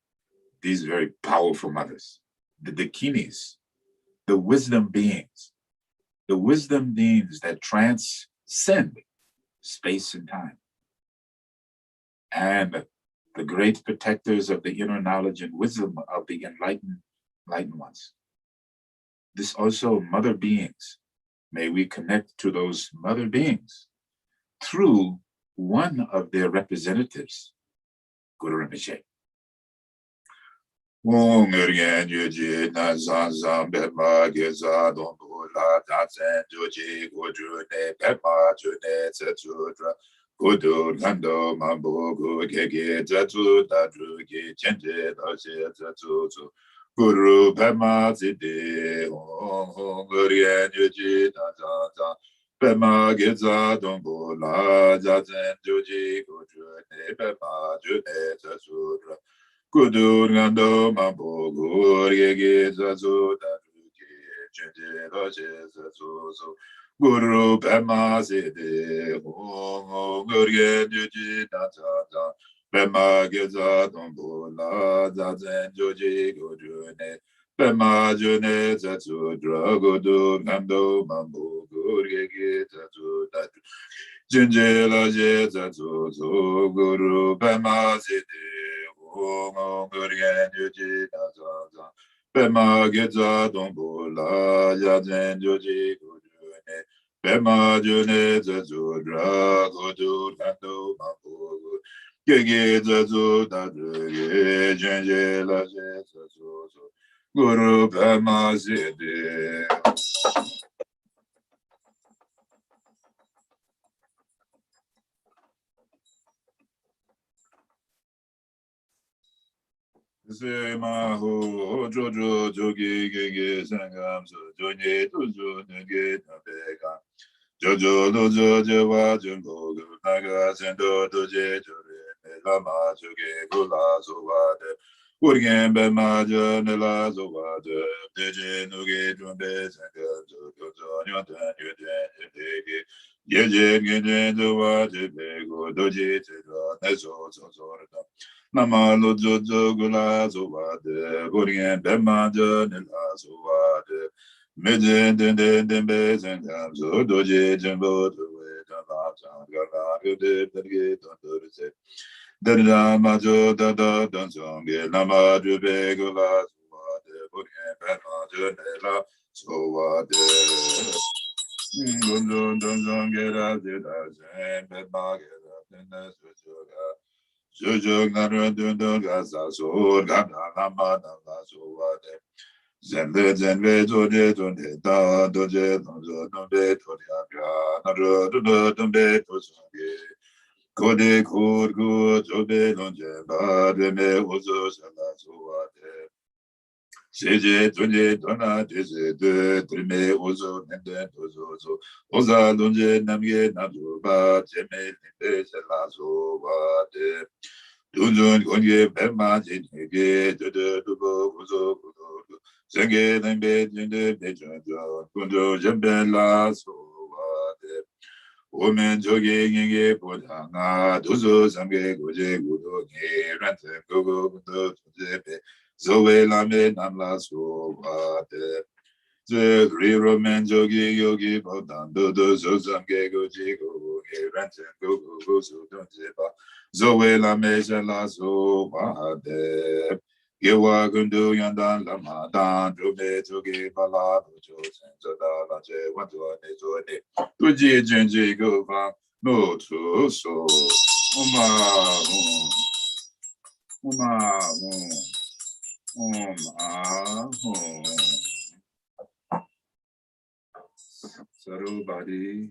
these very powerful mothers, the Dakinis, the wisdom beings that transcend space and time. And the great protectors of the inner knowledge and wisdom of the enlightened ones. This also mother beings. May we connect to those mother beings through one of their representatives, Guru Rinpoche. Urgyen Samten Guru Pema Zide, Hong Uryen Yuji Naja, Pema Giza Dombo La Jazen Juji Guju Ne Pema June Zazura, Gudu Ngando Mambo Gurye Giza Zuda Ruki, Chende Loje Zazuzo, Guru Pema Zide, Hong Uryen Yuji Naja, Pema Giza Dombo La Zazen Joji Gojune Pema June Zatsu Dragodu Nando Mambu Gurye Zatsu Datu Jinje Laje Zatsu Guru Pema Zide Om Gurye Joji Nazaza Pema Giza Dombo La Zazen Joji Gojune Pema June Zatsu Dragodu Nando Mambu Gege zazu dadu ye jenje la je zazu zo Guru Pema Zide Se ma ho jojo jogi gege sangam so jonye tuju nege tabega Jojo dojo jewa jumbo gu naga sendo doje jore lama juge gula zuwade Urgyen Bema nela zuwade deje nuge jumbe sanga jojo nyotan yuden yudege Yeje ngeje zuwade bego doje tega neso sozorda Nama lo jojo gula zuwade Urgyen Bema nela zuwade Mejen den den den bezen gamzo doje jembo dowe dama jangala yude perge tondorse derda majo dada donzonge nama jube gula suwade burye perma jonela suwade gunjun donzonge raje daje perma gera tena sujoga sujog nara dundoga sa sur gana nama nama suwade Zenbe zenbe zoje zonde da doje donzo donbe toriabya naro dodo donbe tozonge kode kurgu zobe lonje ba deme ozo sala zoade seje zonje dona dese de trime ozo nende tozo zo oza lonje namye nazo ba jeme nende sala zoade Dunjun konye pema jinhege dodo dubo kuzo kuzo Senge nembe jinde bejonjo kunjo jembe la sowade Omen joge ngenge podanga dozo samge goje gudo nge rante gogo gudo tuzepe Zowe lame namla sowade Zri romen jogi yogi bodan dodo zozamge goji gogo nge rante gogo gozo donzepa Zoe la mesa la so wade. Yewa gundu yandan lama dan jube tugi bala bujo senza da la je wanto ne zo ne. Tuji jenji go fa no tu so. Uma uma Saru body.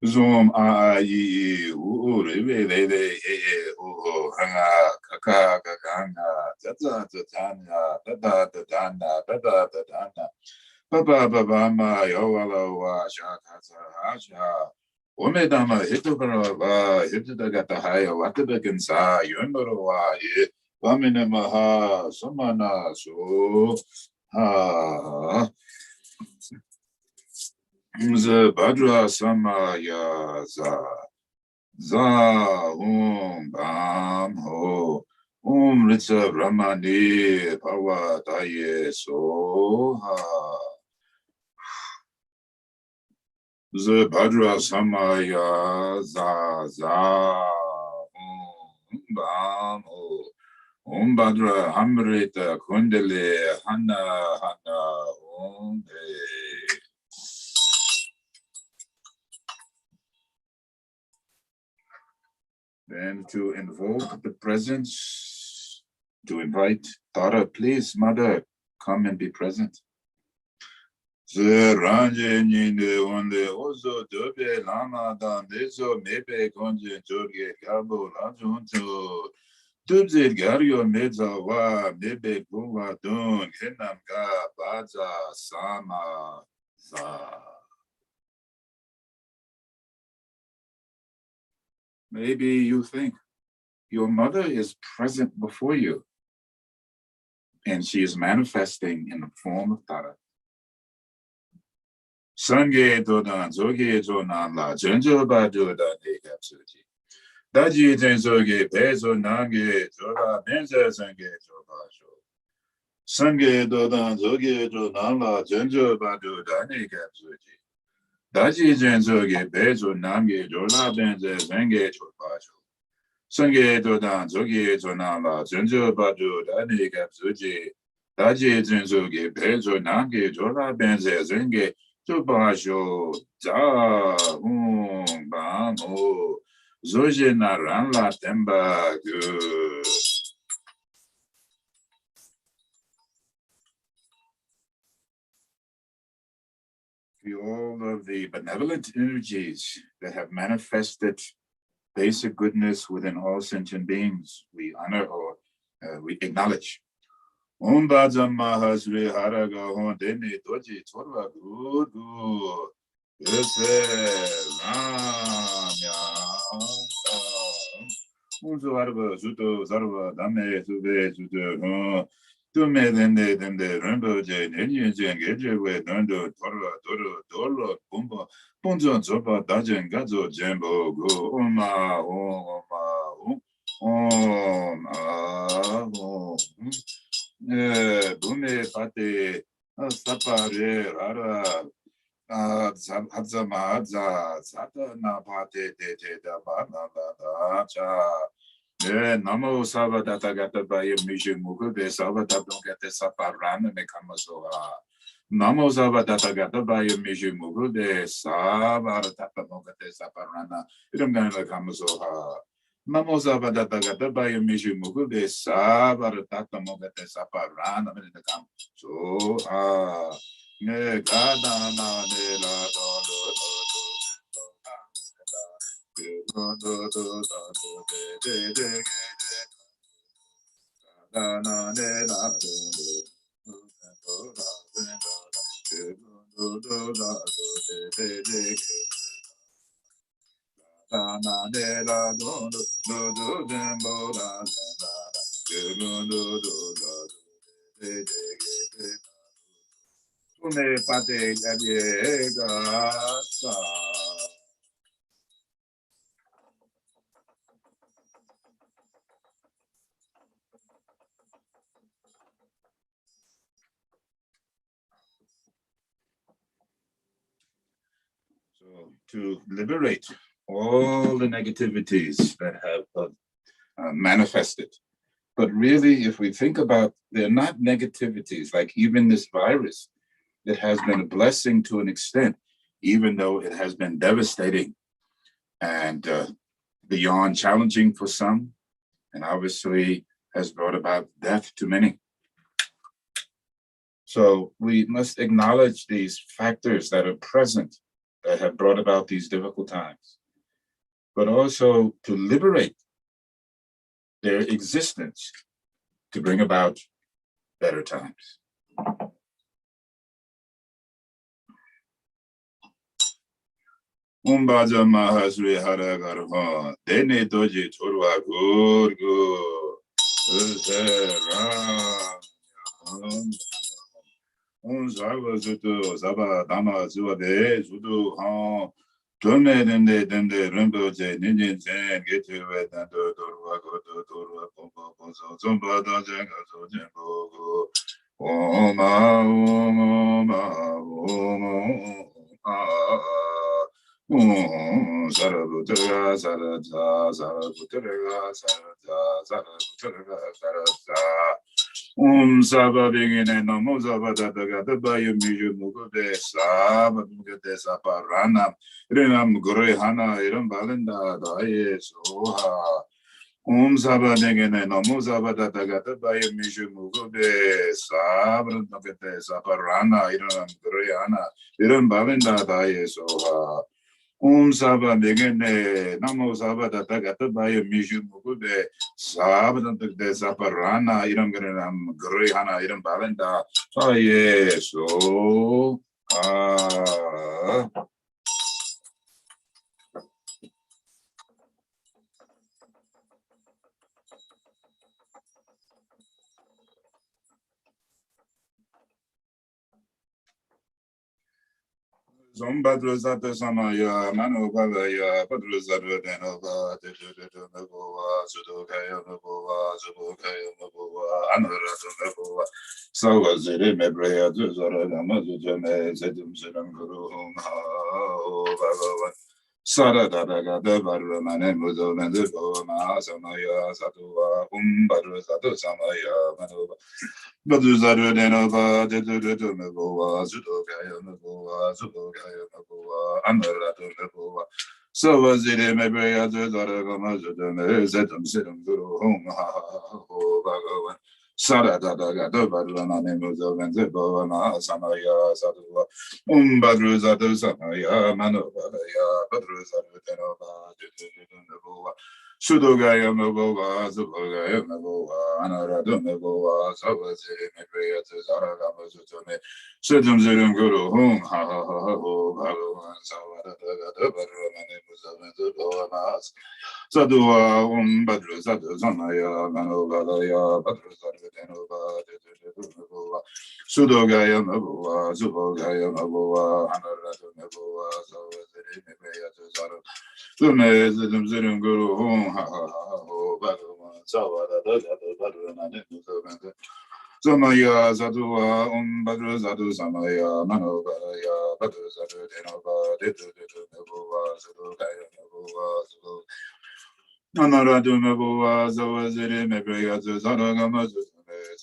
Zoom I re re hanga kaka kakanga tata tatana tata tatana tata tatana papa papa ma yowala wa shakata hasha omedama hitubara wa hitudagata haya watabekin sa yonoro wa ye wamine maha samana so ha Mze Badra Samaya za bam ho Ritsa Brahmani Pawa Daye Soha The Bhadra Samaya Za Za Bam Bhadra Amrita Kundali Hana Hana Om. Then to invoke the presence, to invite Tara, please, Mother, come and be present. Ozo dobe lama dan deso mebe konje jorge gabo lajunto dubzir gario meza wa mebe kuwa don henam ga baza sama za. Maybe you think your mother is present before you and she is manifesting in the form of Tara. Sange dodan zoge jonan la jenjo ba dodan ekapsuji. Daji jenzoge bezo nange jola benze sange jobasho. Sange dodan zoge jonan la jenjo ba dodan ekapsuji. Daji jenzoge bezo nange jola benze sange jobasho. Sange dodan zoge jonan la jenjo ba dodan ekapsuji. Daji jenzoge bezo nange jola benze sange Basho ja bamo zoje naran la temba gu. All of the benevolent energies that have manifested basic goodness within all sentient beings, we honor or we acknowledge. Om Bajam Mahasri Haraga Hon Demi Doji Torva Gudu Unzo Arba Zuto Zarva Dame Sube Zuto Tume Dende Dende Rinpoche Nenyen Gejewe Dondo Torva Doro Dolo Bumba Punzo Zopa Dajen Gazo Jembo Go Oma Oma Om Dume Pate Sapare Rara Hadzama Hadza Satana Pate Tete Bana Cha Namo Savadata Gata by Mishu Mugu de Savata don't get the Saparana Mekamasoha. Namo Savadata Gata by Mishu Mugu de Savata Mogate Saparana, Idamgana Kamasoha. Namo Savadata Gata by Mishu Mugu de Savata Mogate Saparana Medicam. So, Gadana de la So to liberate all the negativities that have manifested. But really, if we think about, they're not negativities, like even this virus, it has been a blessing to an extent, even though it has been devastating and beyond challenging for some, and obviously has brought about death to many. So we must acknowledge these factors that are present that have brought about these difficult times, but also to liberate their existence to bring about better times. Umbaja Mahasri Haragarha, Dene Doji Churwa Gurgu, Unzava Zutu, Zaba Dama Zuade, Zudu, Tome Dende Dende Rinpoche, Ninjin Zen, get you with and Dorwa Dorwa Pompa Ponso, Zomba Dajan, Jembo, Oma, Oma, Oma, Oma. Zarabutra, Zarada, Zarabutra, Zarada, Zarabutra, Zarada. Saba Bingine, Namo Zabada, the Bayu Miju Mugude, Saba Mugade Saparana, Renam Gorehana, Iram Balinda, Daye, Soha. Saba Bingine, Namo Zabada, the Bayu Miju Mugude, Saba Mugade Saparana, Iram Gorehana, Iram Balinda, Daye, Soha. Saba Begene, Namo Saba Tatagata by a Mishu Mugude, Sabadan de Zaparana, Iram Granam, Grihana, Iram Balenda. Oh, yes, so. Zombadruzata Samaya, Manobaya, Padruzadu Denova, Nagua, Sudokaya Nagua, Zubokaya Nagua, Anuratu Nagua, Sawaziri Mebrea, Duzara, Mazujame, Zetum Silam Guru, Bhagavan. Sara Dadaga, the Barumane Muzo, and the Goma, Samaya, Satua, Badruzatu Samaya, Manova. Baduzaru Denova, Dedu Nagua, Zudokaya Nagua, Zubokaya Nagua, Anuratu Nagua. So was it in Mebrea, Zara Gamazudame, Zetum Silam Guru, Bhagavan. Sara Dadaga, the Barumane Muzo, and the Goma, Samaya, Satua. Badruzatu Samaya, Manobaya, Badruzaru Denova, Dedu Nagua. Sudogaya Nagua, Zubogaya Nagua, Anaradu Nagua, Savaziri Mebrea to Zaragamazutome, Sedum Zirum Guru, ha ha ha ha, Bhagavan Savadaga, the Barumane Muzavan, Sadua, Badru Zadu Zanaya, Manovalaya, Badru Zadu Denova, Nagua, Sudogaya Nagua, Zubogaya Nagua, Anaradu Nagua, Savaziri Mebrea to Zara. Zirum Guru, ha ha ha, Bhagavan Savadaga, the Barumane Muzavan. Samaya Zadua, Badru Zadu Samaya, Manovalaya, Badru Zadu Denova, Dedu Nagua, Sudogaya Nagua, Anaradu Nagua, Zawaziri Mebrea to Zaragamazu,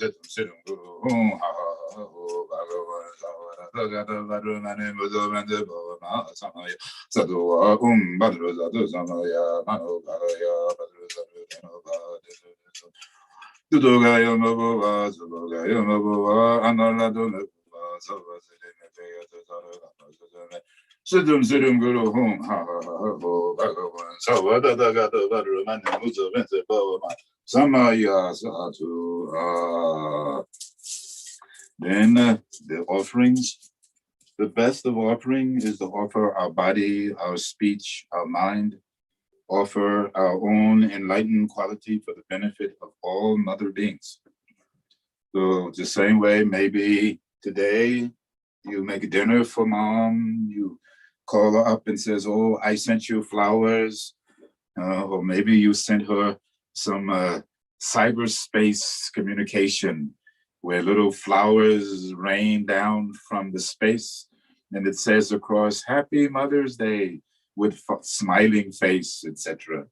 Zetum Sirum Guru, ha ha ha, Bhagavan Savadaga, Varumane Muzavan, the Boma Samaya, Sadua, Badru Zadu Samaya, Manovalaya, Badru Zadu Denova, Tudogaya Mabua, Zubogaya Mabua, Anaradu Nagua, Zawaziri Mebrea to Zaragamazu. Sidum Sidum Guru Hum Ha Ha Ha Ho Bhagavan Savada Dagata Varuman Muzo Vente Bhavama Samaya Satu. Then the offerings. The best of offering is to offer our body, our speech, our mind, offer our own enlightened quality for the benefit of all mother beings. So the same way, maybe today you make dinner for mom, you call her up and says, oh, I sent you flowers. Or maybe you sent her some cyberspace communication where little flowers rain down from the space. And it says across, Happy Mother's Day with smiling face, etc.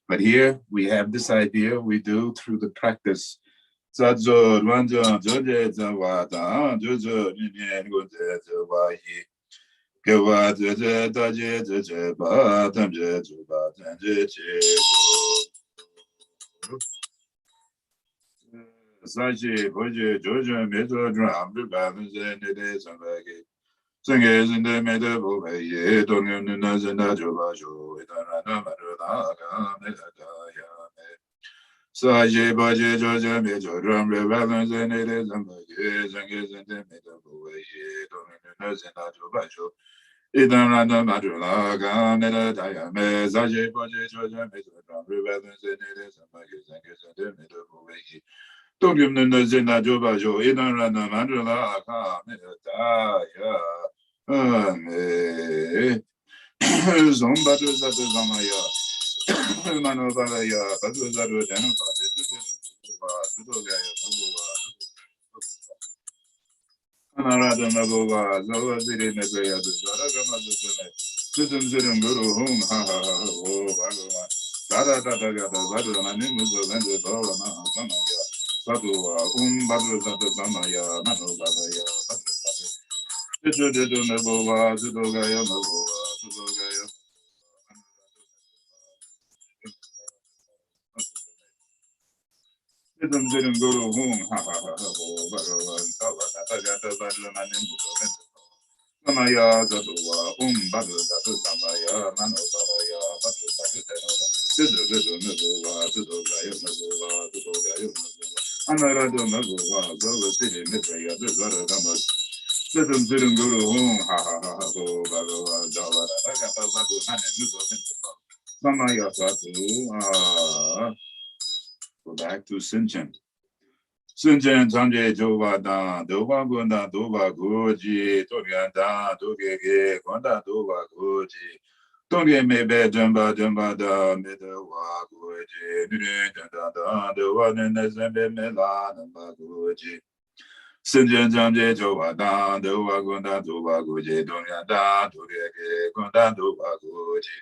But here we have this idea we do through the practice. Sachi, Puja, Georgia, Metro, Drum, the balance, and it is a baggy. Singers in the middle of a year, don't you know, and that you are you, it don't matter. Sachi, Puja, Georgia, Metro, Drum, the balance, and it is a baggy. Singers in the middle of a year, don't you know, and that you are you. Idan Madula, Gamma, Diame, Sachi, Puja, Georgia, Metro, Drum, the balance, and it is a baggy. Singers in the middle of a year. Don't give them the Zena Jobajo, Idan Rana Mandula, Zombatu Zatu Zamaya, Manovalaya, Batuzaru, Denova, Anarada Nagova, Zawaziri Nebea, Zaragama, Siddham Siddham Guru Hum Ha Ha Ha Oh Bhagavan Dada Dada Gada Vadana Nimuga Venda Dora Maha Samaya Sadhu Badra Dada Samaya Manu Badaya Badra Dada Siddhu Diddhu Nabova Siddhu Gaya Nabova Siddhu Gaya Siddham Siddham Guru Hum Ha Ha Ha Oh Bhagavan Dada Dada Gada Vadana Nimuga Venda Samaya Zadova Badra Dada Samaya Manu Badaya Badra Dada Tenova Siddhu Diddhu Nabova Siddhu Gaya Nabova Siddhu Gaya Nabova Anarado Nabova Zava Siddhi Nibraya Dada Dhamma Siddham Siddham Guru Hum Ha Ha Ha Oh Bhagavan Dada Dada Gada Vadana Nimuga Venda Samaya Sadhu Go back to Sinchen. Sinchen Tamje Jova Dan, Dova Gunda, Dova Goji, Torian Dan, Dogege, Gonda Dova Goji, Tonge Mebe Jamba Jamba Da, Medawa Goji, Nurin Da Da, the one in the Zembe Melan, Bagoji. Sinchen Tamje Jova Dan, Dova Gunda, Dova Goji, Torian Dan, Dogege, Gonda Dova Goji.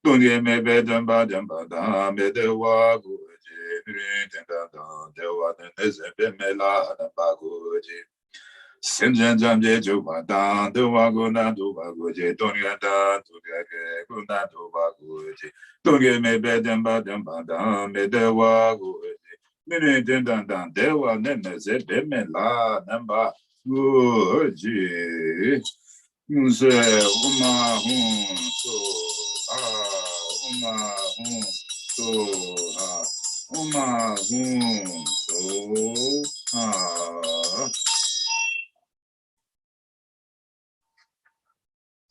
Tonge Mebe Jamba Jamba Da, Medawa Goji. Sinjan Jamje Jubadan, Duvaguna Dubaguji, Donyada, Tugake, Guna Dubaguji, Tunge me bedamba dambada, Medewaguji, Minidandan, Dewa Nemeze, Bemela, Namba, Guji, Muse, Uma, so, Uma, so, Uma, so,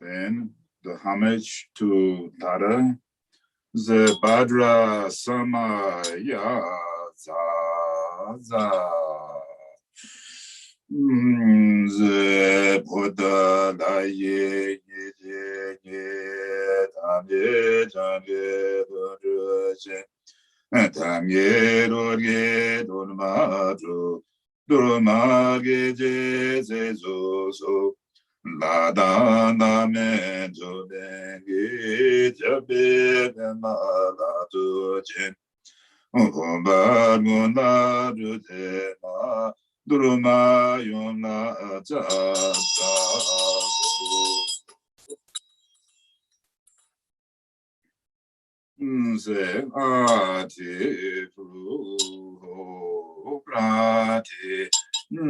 Then the homage to Tara, Zebadra Samaya Zaza. Buddha Daye Ye Tamye Tamye Dorje Tamye Dorje Dormadro Dormage Zezo La da na me jo dengi jabe ma la tu chen o ba mu na ju te ma duru ma yon na cha cha se a ti fu ho pra ti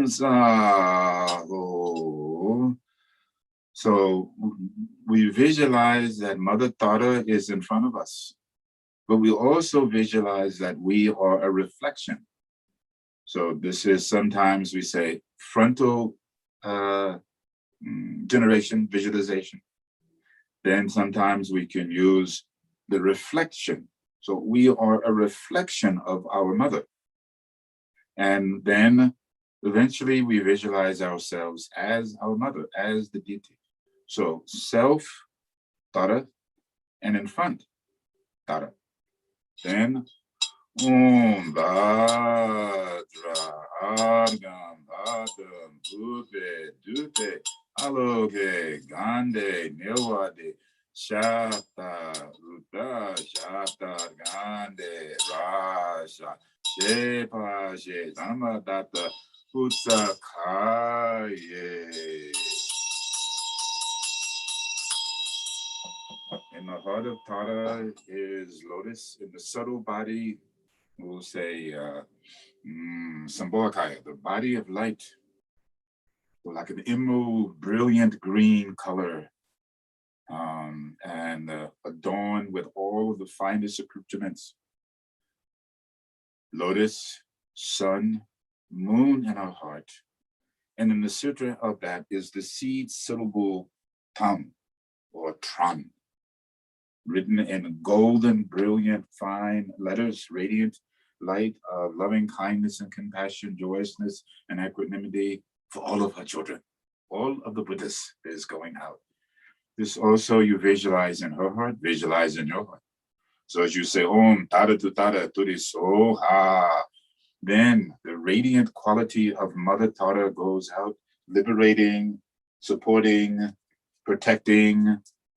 sa ho. So we visualize that Mother Tara is in front of us, but we also visualize that we are a reflection. So this is sometimes we say frontal generation visualization. Then sometimes we can use the reflection. So we are a reflection of our mother. And then eventually we visualize ourselves as our mother, as the deity. So self, Tara, and in front, Tara. Then Badra Argam Badam Bube Dute Aloge Gande Newade Shata Ruda Shata Gande Rasha Shepa She Zamadata Utsakaye. In the heart of Tara is lotus. In the subtle body, we'll say Sambhogakaya, the body of light, like an emerald, brilliant green color, and adorned with all of the finest accoutrements. Lotus, sun, moon in our heart. And in the sutra of that is the seed syllable tam or tran, written in golden, brilliant, fine letters, radiant light of loving kindness and compassion, joyousness and equanimity for all of her children. All of the Buddhas is going out. This also you visualize in her heart, visualize in your heart. So as you say, Om Tara tu Tara Turi Soha, then the radiant quality of Mother Tara goes out, liberating, supporting, protecting,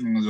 Om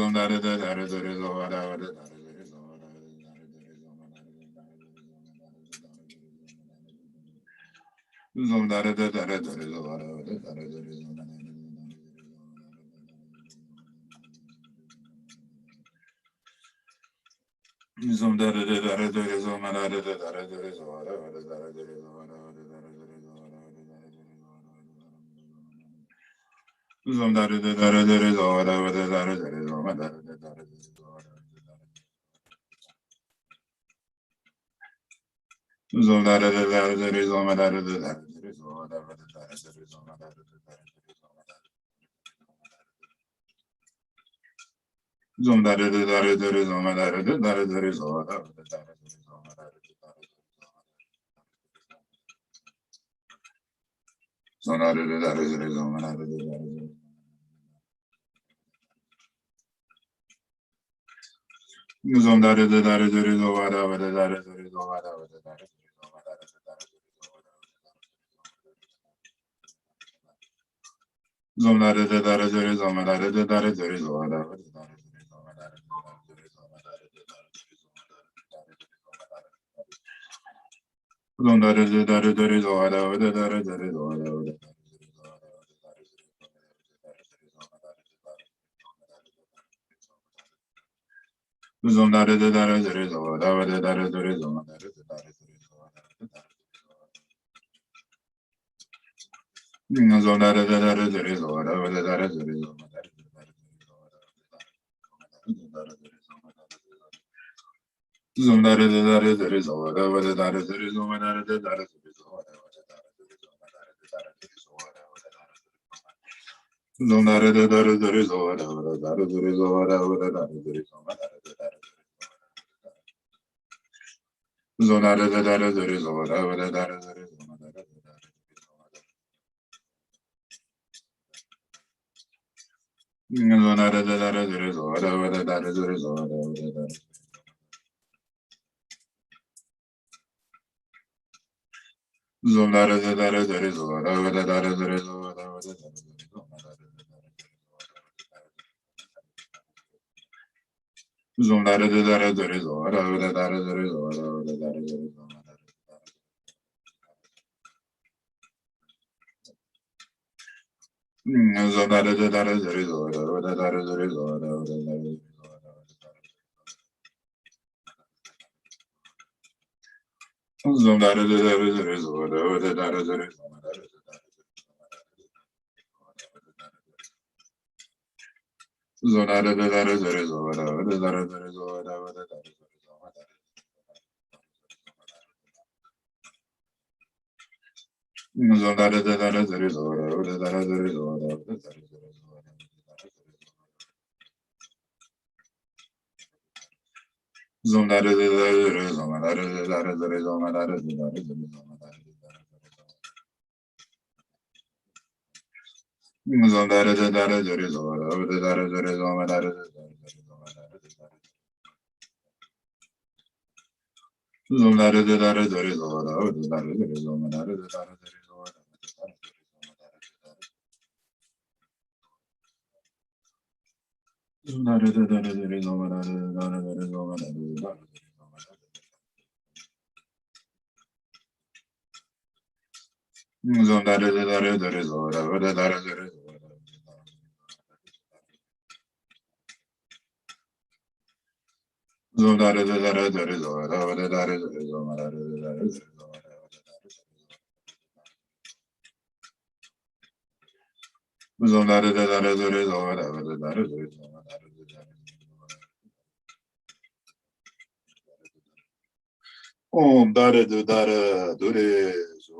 dare du dare dure so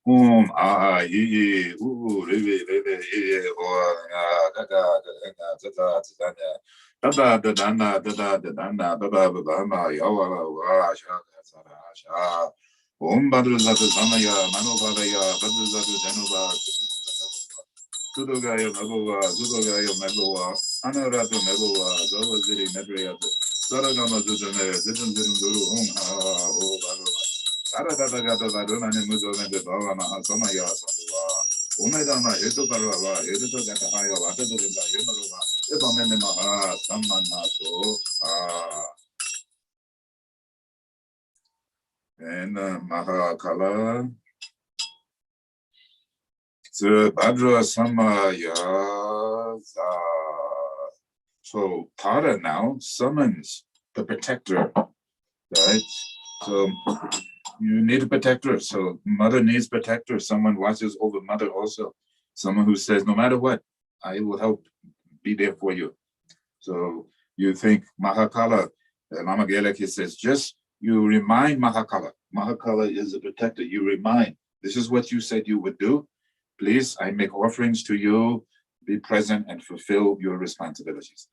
Om yi yi rebe rebe ye o da da da da da da da da da da da da ma ya wa sha sa sha Om badru zatu samaya mano badaya badru zatu januba Kudogayo Magowa, Zudogayo Magowa, Anaratu Magowa, Zawaziri Medriat, Saragama Zuzane, Zizum Guru, O Bagova, Saratata Gata Varuna Muzo and the Bavama Samaya Satua, Umedama, Yutukarava, Yutu Gatahaya, Watadurga, Yumaruva, Ibamenemaha, Samanaso, and Mahakala. So Bhadra Samaya. So Tara now summons the protector, right? So you need a protector. So mother needs protector. Someone watches over mother also. Someone who says, no matter what, I will help, be there for you. So you think Mahakala, Lama Geleki says, just you remind Mahakala. Mahakala is a protector. You remind, this is what you said you would do. Please, I make offerings to you. Be present and fulfill your responsibilities.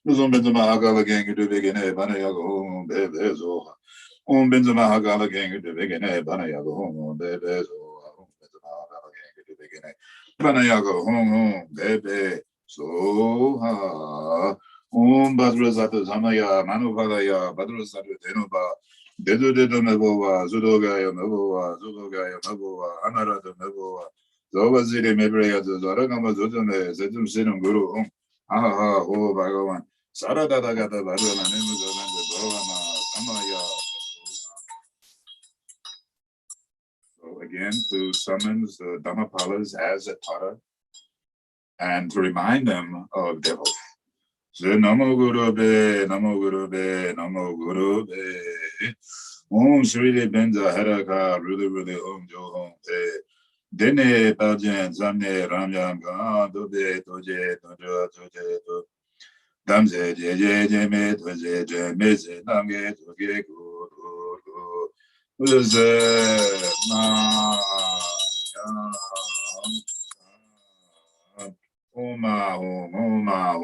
Benzema Hagala gang to begin a Banayago, Bebezo. Benzema Hagala gang to begin a Banayago, Bebezo. Benzema Hagala gang to begin a Banayago, Bebe. So, Badrozata Zamaya, Manuvalaya, Badrozata Denova, Dedu de Meboa, Zudogaya Meboa, Zudogaya Meboa, Anara de Meboa, Zovaziri Mebrea, Zaragama Zudame, Zetum Sinum Guru, Aha, oh, Bhagavan. Saradadagata Varuna Nimuzavanda Bhavana Samaya. So again, to summons the Dhammapalas as a Tara and to remind them of their oath. Namo Guru Be, Namo Guru Be, Namo Guru Be. Om Sri Benza Haraka, really, Om Jo Hom Te. Dene Pajan Zamne Ramyam Gan, Dobe, Doje, Dojo, Doje, Damse je me je me se namge toge guru uze na Oma Oma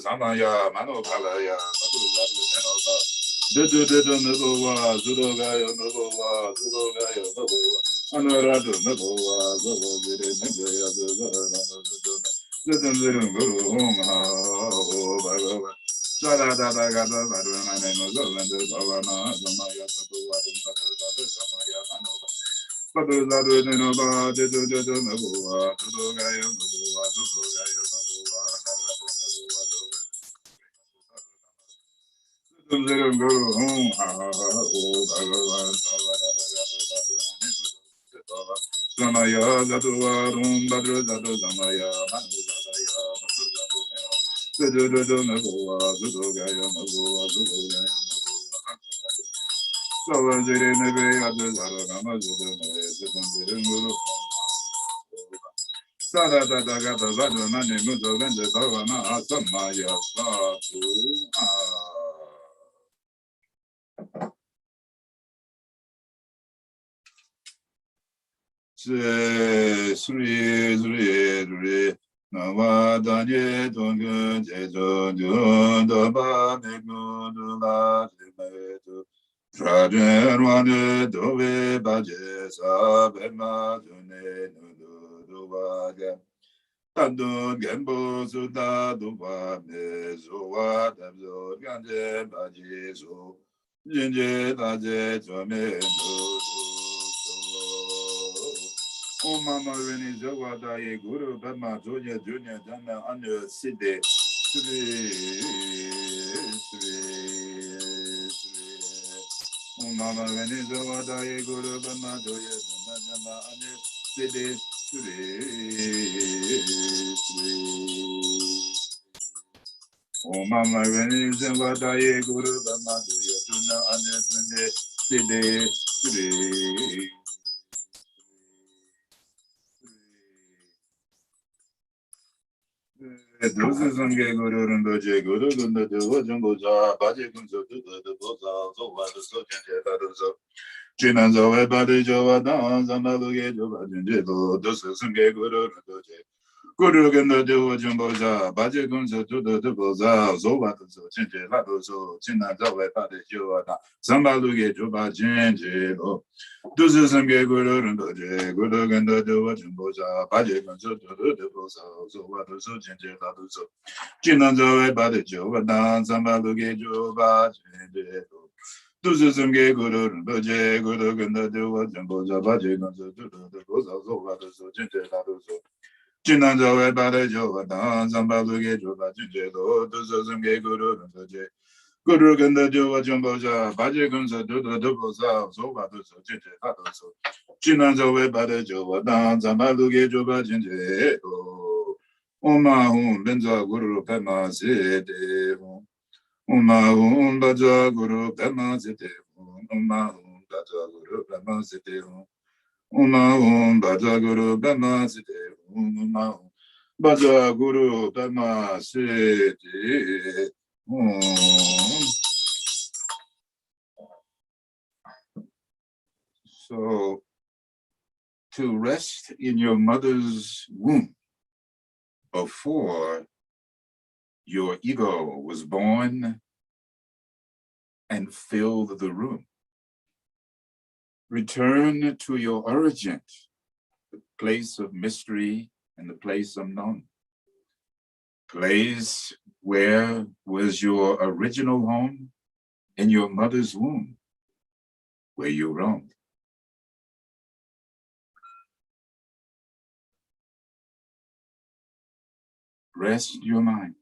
Samaya, Manopalaya, Dudu Nubua, Zudogaya Nubua, Zudogaya Nubua, Anuradu Nubua, Zubiri Nubia, Zudum Guru, Bhagava, Sada Gada, Varuna, Zolandu, Bhavana, Samaya, Nubua, Samaya, Manova. Padu Ladu Nova, Dudu Nubua, Zudogaya Nubua, Zudogaya Nubua, Samaya Zatuarum Badru Zatu Samaya Manu Zataya Badru Zatu Zudu Dudu Nagua Zudu Gaya Nagua Zudu Gaya Nagua Sawa Ziri Nebe Adu Zaru Nama Zudu Nebe Zudu Ziri Nuru Sada Dada Gata Zadu Nani Mudu Vende Bhavana Samaya Satu Sri Sri Sri Nama Danye Dongun Jejo Daba Megu Dula Jimetu Trajen Wane Dove Baje Sabema Dune Nudu Duvaga Tandun Gembo Suda Duva Mezuwa Dabzo Ganje Baje So Jinje Daje Jome Om Mama Reni Zawada Ye Guru Bama Dorje Dunya Dana Anu Siddhe Sri Om Mama Reni Zawada Ye Guru Bama Dorje Dana Anu Siddhe Om Mama Reni Zawada Ye Guru Bama Dorje Dana Anu Siddhe Sri Dosu Sange Guru Rinpoche Guru Gunda Dewa Jumboja Baje Kunso Duda de Boza Zowa de Sochen Jeta Chinan Zowe Bade Jova Dan Zamaluge Jova Jinjelo Dosu Sange Guru Rinpoche Guru Gunda Dewa Jumboja Baje Kunso Duda de Boza Zowa de Sochen Jeta Chinan Zowe Bade Jova Dan Zamaluge Jova Jinjelo Dosu Sange Guru Rinpoche Guru Gunda Dewa Jumboja Baje Kunso Duda de Boza Zowa de Sochen Jeta Chinan Zowe Bade Jova Dan Zamaluge Jova Jinjelo Dusu Sumge Guru Rinpoche Guru Ganda Dewa Jumboja Baje Gunso Dudu de Boza Zowa de So Jinje Ladu So Chinan Zowe Bade Jova Dan Zambaluge Jova Jinje Lo Dusu Sumge Guru Rinpoche Guru Ganda Dewa Jumboja Baje Gunso Dudu de Boza Zowa de So Jinje Ladu So Chinan Zowe Bade Jova Dan Zambaluge Jova Jinje Lo Oma Hum Benza Guru Pema Sede Hum Uma Baja Guru Pema Sete Uma Baja Guru Pema Sete Uma Baja Guru Pema Sete Uma Baja Guru Pema Sete So, to rest in your mother's womb before your ego was born and filled the room. Return to your origin, the place of mystery and the place unknown. Place where was your original home in your mother's womb, where you roamed. Rest your mind.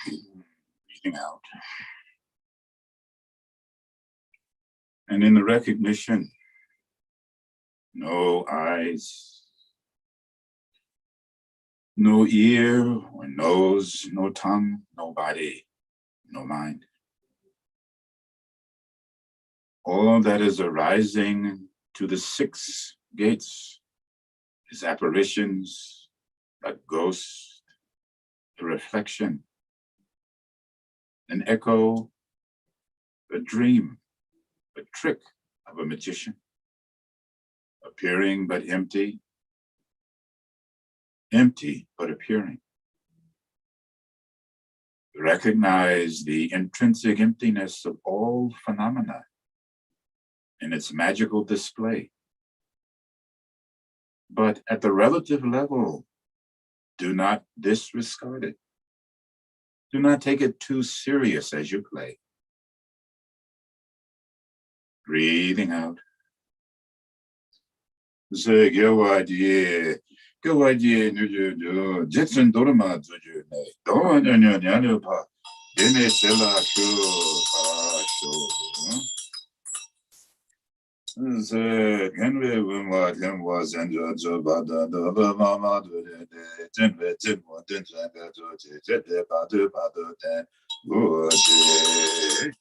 Breathing out. And in the recognition, no eyes, no ear or nose, no tongue, no body, no mind. All that is arising to the 6 gates is apparitions, a ghost, a reflection, an echo, a dream, a trick of a magician, appearing but empty, empty but appearing. Recognize the intrinsic emptiness of all phenomena in its magical display. But at the relative level, do not disregard it. Do not take it too serious as you play. Breathing out. Say, Gyaltsen Dorma Puja. Dorje pa. Dene sela Say, Genwe Wimwa Tenwa Zenjo Jobada the Mama Tenve Tenwa Tenjanga Joji Jete Badu Badu Ten Woji.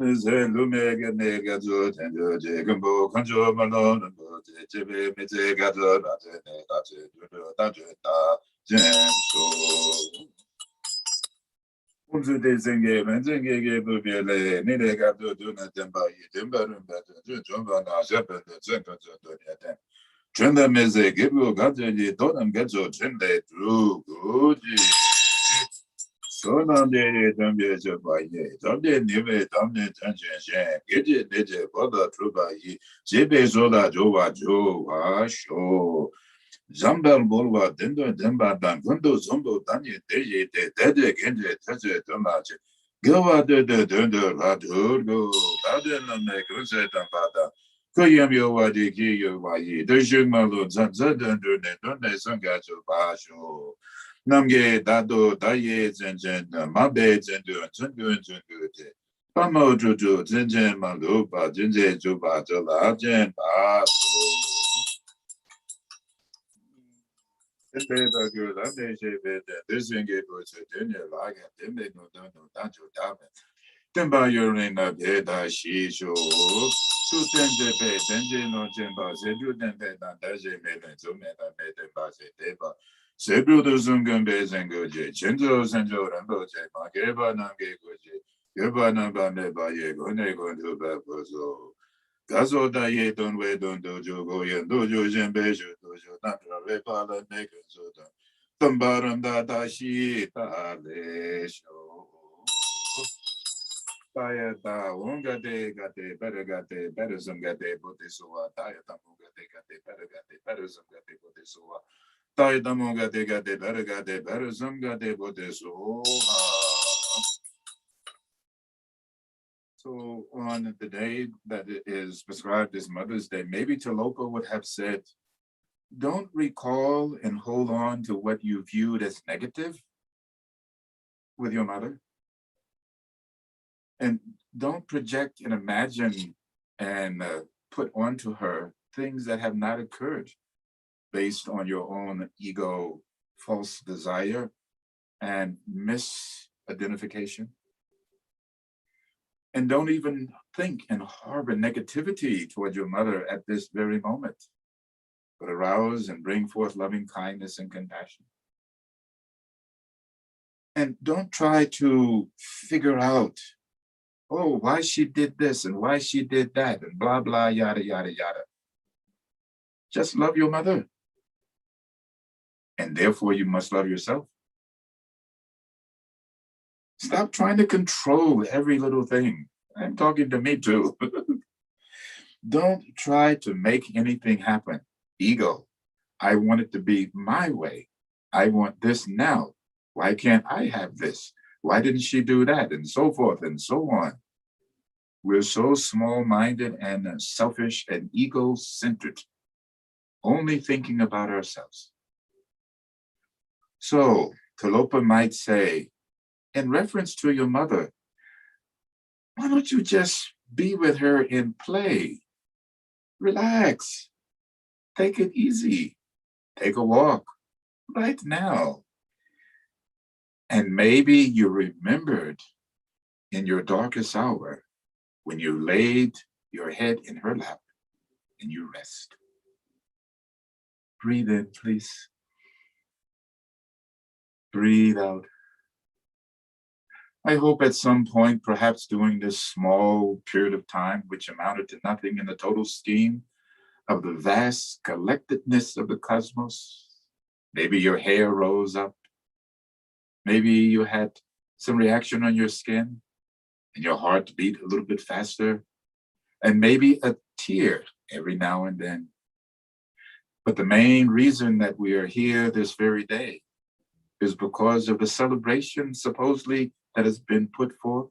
Lumega Nega Jojo Jagumbo Conjo Malone and Jibi Mitega Jenso. Unzu de Zenge, Menzenge Bubiele, Nidega Duna Demba, Yidimba, Jumba, Shepherd, Zenka Jodoniatem. Trenda Meze, Gibu, Gaji, Donam Gajo, Trende, Drew, Guji. Sonam de Dambia Jabaye, Damde Nive, Damne Tanjan, Gidget, Nidje, Boda Trubai, Jibe Zola, Jova, Jova, Show. Zambal Bolwa, Dendo, Demba, Dan, Gundo, Zombo, Danye, Deje, Dede, Genje, Taje, Domache, Gilwa de Dendo, Radurgo, Badena, Mekunse, Dambada, Koyam Yowadi, Kiyowayi, Dejung Malu, Zanzadendo, Nedone, Sangajo, Basho, Namge, Dado, Daye, Zenjen, Mabe, Zendu, Zendu, Zendu, Pamo, Juju, Zenjen, Malupa, Zenje, Juba, Jola, Jen, Baso. This engage was a dinner like a dimmed no danjo damen. Timba urina beda shisho. Sustenge be, denje no jemba, zebu dembe, nandaje mele, zumeta mete base deba. Sebu the zungan be zengoje, chenzo senjo ramboje, mageba nange goje, yoba namba meba yego, nego to babozo. Gazo da ye don we don dojo go ye dojo jembe dojo natra le pala nega zoda. Tambaram da shi ta le sho. Taya da unga de gate better some gate bodhisattva. Taya tamunga de gate better some gate bodhisattva. Taya tamunga de gate better some gate bodhisattva. So on the day that it is prescribed as Mother's Day, maybe Tilopa would have said, don't recall and hold on to what you viewed as negative with your mother. And don't project and imagine and put onto her things that have not occurred based on your own ego, false desire, and misidentification. And don't even think and harbor negativity toward your mother at this very moment, but arouse and bring forth loving kindness and compassion. And don't try to figure out, oh, why she did this and why she did that and blah, blah, yada, yada, yada. Just love your mother. And therefore you must love yourself. Stop trying to control every little thing. I'm talking to me too. Don't try to make anything happen. Ego. I want it to be my way. I want this now. Why can't I have this? Why didn't she do that? And so forth and so on. We're so small-minded and selfish and ego-centered, only thinking about ourselves. So Talopa might say, in reference to your mother, why don't you just be with her and play? Relax. Take it easy. Take a walk right now. And maybe you remembered in your darkest hour when you laid your head in her lap and you rest. Breathe in, please. Breathe out. I hope at some point, perhaps during this small period of time, which amounted to nothing in the total scheme of the vast collectedness of the cosmos, maybe your hair rose up, maybe you had some reaction on your skin, and your heart beat a little bit faster, and maybe a tear every now and then. But the main reason that we are here this very day is because of the celebration supposedly that has been put forth,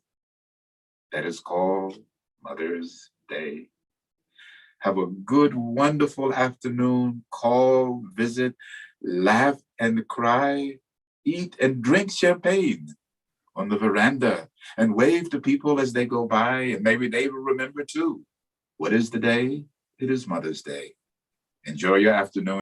that is called Mother's Day. Have a good, wonderful afternoon. Call, visit, laugh and cry, eat and drink champagne on the veranda and wave to people as they go by, and maybe they will remember too. What is the day? It is Mother's Day. Enjoy your afternoon.